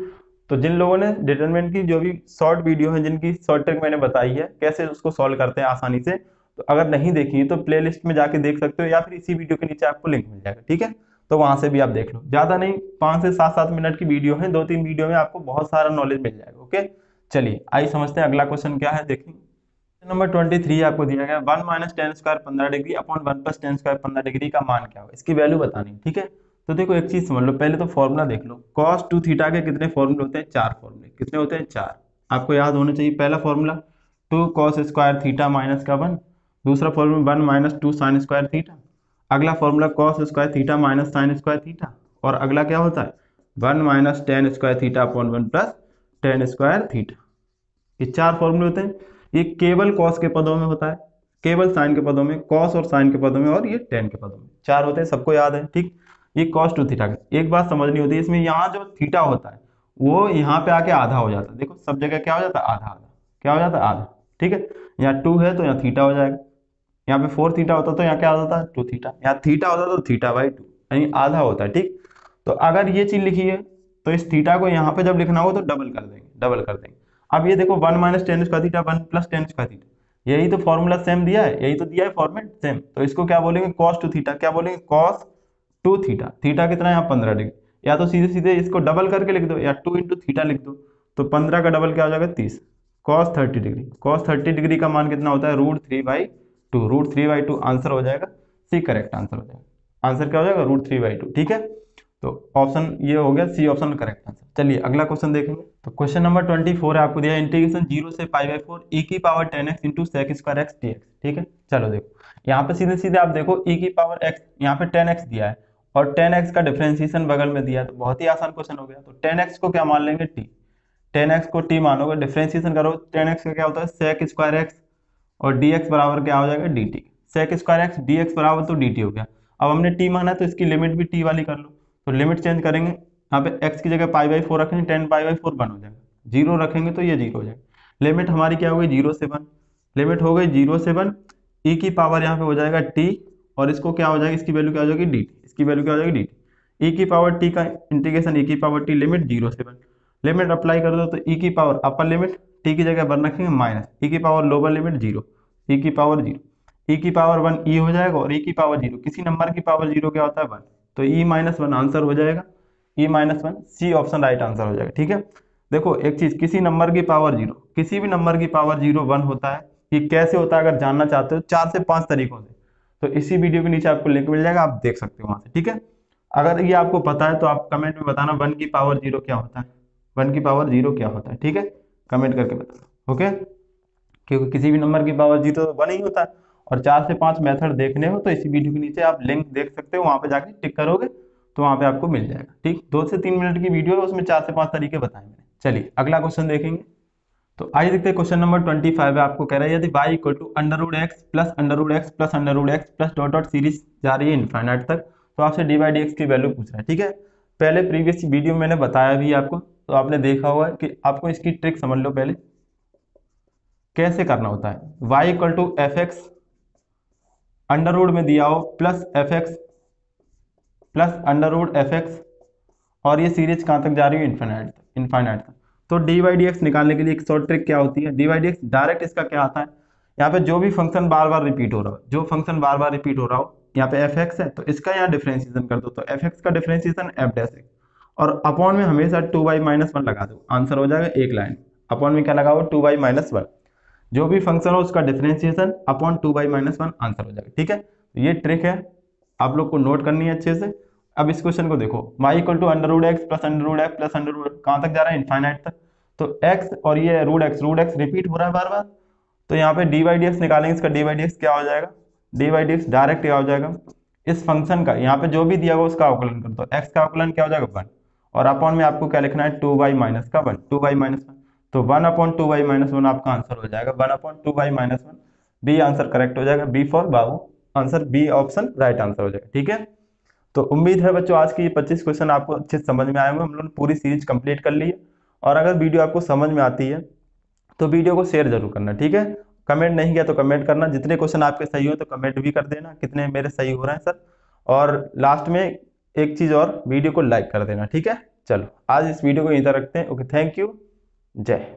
तो जिन लोगों ने डिटरमिनेंट की जो भी शॉर्ट वीडियो है, जिनकी शॉर्ट ट्रिक मैंने बताई है कैसे उसको सॉल्व करते हैं आसानी से, तो अगर नहीं देखी है तो प्लेलिस्ट में जाके देख सकते हो, या फिर इसी वीडियो के नीचे आपको लिंक मिल जाएगा। ठीक है, तो वहां से भी आप देख लो। ज्यादा नहीं, 5 से 7 मिनट की वीडियो है, 2-3 वीडियो में आपको बहुत सारा नॉलेज मिल जाएगा। ओके, चलिए आइए समझते हैं अगला क्वेश्चन क्या है, देखेंगे। नंबर 23 आपको दिया गया 1 - tan square 15 degree upon 1 + tan square 15 degree का मान क्या होगा? इसकी वैल्यू बतानी है। ठीक है, तो देखो एक चीज समझ लो, पहले तो फॉर्मूला देख लो। cos 2 थीटा के कितने फॉर्मूले होते हैं? 4 फॉर्मूले। कितने होते हैं? 4। आपको याद होने चाहिए। पहला formula 2 cos square theta minus का 1। दूसरा फॉर्मूला 1 - 2 sin स्क्वायर थीटा। अगला formula cos square theta minus sin square theta. और अगला क्या होता है? 1 - tan square theta upon 1 + tan square theta. ये 4 फॉर्मूले होते हैं। ये केवल कॉस के पदों में होता है, केवल साइन के पदों में, कॉस और साइन के पदों में, और ये टेन के पदों में। 4 होते हैं, सबको याद है। ठीक, ये cos 2 थीटा का। एक बात समझनी होती है इसमें, यहाँ जो थीटा होता है वो यहाँ पे आके आधा हो जाता है। देखो सब जगह क्या हो जाता है? आधा आधा। क्या हो जाता है? आधा। ठीक है, यहाँ 2 है तो यहाँ थीटा हो जाएगा। यहाँ पे 4 थीटा होता तो यहाँ क्या होता है? 2 थीटा। यहाँ थीटा होता तो θ/2, यानी आधा होता है। ठीक, तो अगर ये चीज लिखी है तो इस थीटा को यहाँ पे जब लिखना हो तो डबल कर देंगे, डबल कर देंगे। अब ये देखो 1 - tan square theta 1 + tan square theta, यही तो फॉर्मूला सेम दिया है, यही तो दिया है फॉर्मेट सेम। तो इसको क्या बोलेंगे? cos 2 theta. क्या बोलेंगे? cos 2 theta. थीटा कितना है यहाँ? 15 डिग्री। या तो सीधे सीधे इसको डबल करके लिख दो, या 2 × थीटा लिख दो। तो 15 का डबल क्या हो जाएगा? 30। cos 30 degree. cos 30 डिग्री का मान कितना होता है? √3/2। √3/2 आंसर हो जाएगा। सी करेक्ट आंसर हो जाएगा। आंसर क्या हो जाएगा? √3/2। ठीक है, तो ऑप्शन ये हो गया, सी ऑप्शन करेक्ट आंसर। चलिए अगला क्वेश्चन देखेंगे। तो क्वेश्चन नंबर 24 है, आपको दिया इंटीग्रेशन 0 से π/4 e⁻10x × sec² x dx। ठीक है, चलो देखो यहाँ पे सीधे सीधे आप देखो e⁻x, यहाँ पे 10x दिया है और 10x का डिफरेंशिएशन बगल में दिया है, तो बहुत ही आसान क्वेश्चन हो गया। तो 10x को क्या मान लेंगे? t। 10x को t मानोगे, डिफरेंशिएशन करो, 10x का क्या होता है? sec² x, और dx बराबर क्या हो जाएगा? dt। sec² x dx बराबर तो dt हो गया। अब हमने t माना है तो इसकी लिमिट भी t वाली कर लो। तो लिमिट चेंज करेंगे, यहाँ पे x की जगह π/4 रखेंगे, 10 π/4 1 हो जाएगा। 0 रखेंगे तो ये 0 हो जाएगा। लिमिट हमारी क्या हो गई? 0 से 1। लिमिट हो गई 0 से 1, e की पावर यहाँ पे हो जाएगा t, और इसको क्या हो जाएगी? इसकी वैल्यू क्या हो जाएगी? dt। इसकी वैल्यू क्या हो जाएगी? dt। e की पावर t का इंटीग्रेशन e की पावर t, लिमिट 0 से 1। लिमिट अप्लाई कर दो तो e की पावर अपर लिमिट t की जगह 1 रखेंगे माइनस e की पावर लोअर लिमिट 0, e की पावर 0, e की पावर 1 e हो जाएगा, और e की पावर 0, किसी नंबर की पावर 0 क्या होता है? 1, तो e - 1 आंसर हो जाएगा। e - 1 C option right answer हो जाएगा। ठीक है, देखो एक चीज, किसी नंबर की पावर 0, किसी भी नंबर की पावर 0 1 होता है। ये कैसे होता है अगर जानना चाहते हो, 4 से 5 तरीकों से, तो इसी वीडियो के नीचे आपको लिंक मिल जाएगा, आप देख सकते हो वहां से। ठीक है, अगर ये आपको पता है तो आप कमेंट में बताना 1 की पावर 0 क्या होता है, 1 की पावर 0 क्या होता है। ठीक है, कमेंट करके बताना। ओके, क्योंकि किसी भी नंबर की पावर 0 तो 1 ही होता है। और 4 से 5 मेथड देखने हो तो इसी वीडियो के नीचे आप लिंक देख सकते हो, वहां पे जाके टिक करोगे तो वहां पे आपको मिल जाएगा। ठीक, 2 से 3 मिनट की वीडियो है, उसमें 4 से 5 तरीके बताए मैंने। चलिए अगला क्वेश्चन देखेंगे। तो आइए देखते हैं क्वेश्चन नंबर 25 है, आपको कह रहा है यदि y √x + √x + √x plus dot dot series जा रही है इनफाइनाइट तक, तो आपसे dy/dx की वैल्यू पूछ रहा है। ठीक है, पहले प्रीवियस वीडियो में मैंने बताया भी आपको, तो आपने देखा हुआ है कि आपको इसकी ट्रिक समझ लो पहले कैसे करना होता है। y = fx अंडर रूट में दिया हो प्लस fx प्लस √fx, और ये सीरीज कहाँ तक जा रही है? इनफाइनाइट तक, इनफाइनाइट तक। तो dy/dx निकालने के लिए एक शॉर्ट ट्रिक क्या होती है? dy/dx डायरेक्ट इसका क्या आता है? यहाँ पे जो भी फंक्शन बार बार रिपीट हो रहा हो, जो फंक्शन बार बार रिपीट हो रहा हो, यहाँ पे एफ एक्स है तो इसका यहाँ डिफरेंशिएशन कर दो, तो एफ एक्स का डिफरेंशिएशन एफ डैश एक्स, और अपॉन में हमेशा 2y-1 लगा दो, आंसर हो जाएगा एक लाइन। अपॉन में क्या लगाओ, 2y-1, जो भी फंक्शन हो उसका डिफरेंशिएशन अपॉन 2y-1 आंसर हो जाएगा। ठीक है, तो ये ट्रिक है, आप लोग को नोट करनी है अच्छे से। अब इस क्वेश्चन को देखो, y equal to under root x plus under root x plus under root, कहाँ तक जा रहा है, इनफाइनाइट तक। तो x और ये रूट एक्स रिपीट हो रहा है बार बार, तो यहाँ पे डी वाई डी एक्स निकालेंगे, इसका डी वाई डी एक्स क्या हो जाएगा, d y d x direct क्या हो जाएगा, इस फंक्शन का यहाँ पे जो भी दिया हुआ उसका अवकलन कर दो, x का अवकलन क्या हो जाएगा 1, और अपॉन में आपको क्या लिखना है 2y-1, 2y-1, तो 1/2y-1 आपका आंसर हो जाएगा, 1/2y-1, बी आंसर करेक्ट हो जाएगा, बी फॉर बाबू, answer B option right answer हो जाएगा। ठीक है, तो उम्मीद है बच्चों आज की ये 25 क्वेश्चन आपको अच्छे से समझ में आए होंगे, हम लोगों ने पूरी सीरीज कंप्लीट कर ली है। और अगर वीडियो आपको समझ में आती है तो वीडियो को शेयर जरूर करना, ठीक है। कमेंट नहीं किया तो कमेंट करना, जितने क्वेश्चन आपके सही हो तो कमेंट भी कर देना कितने मेरे सही हो रहे हैं सर, और लास्ट में एक चीज और, वीडियो को लाइक कर देना, ठीक है। चलो आज इस वीडियो को यहीं तक रखते हैं, ओके, थैंक यू, जय।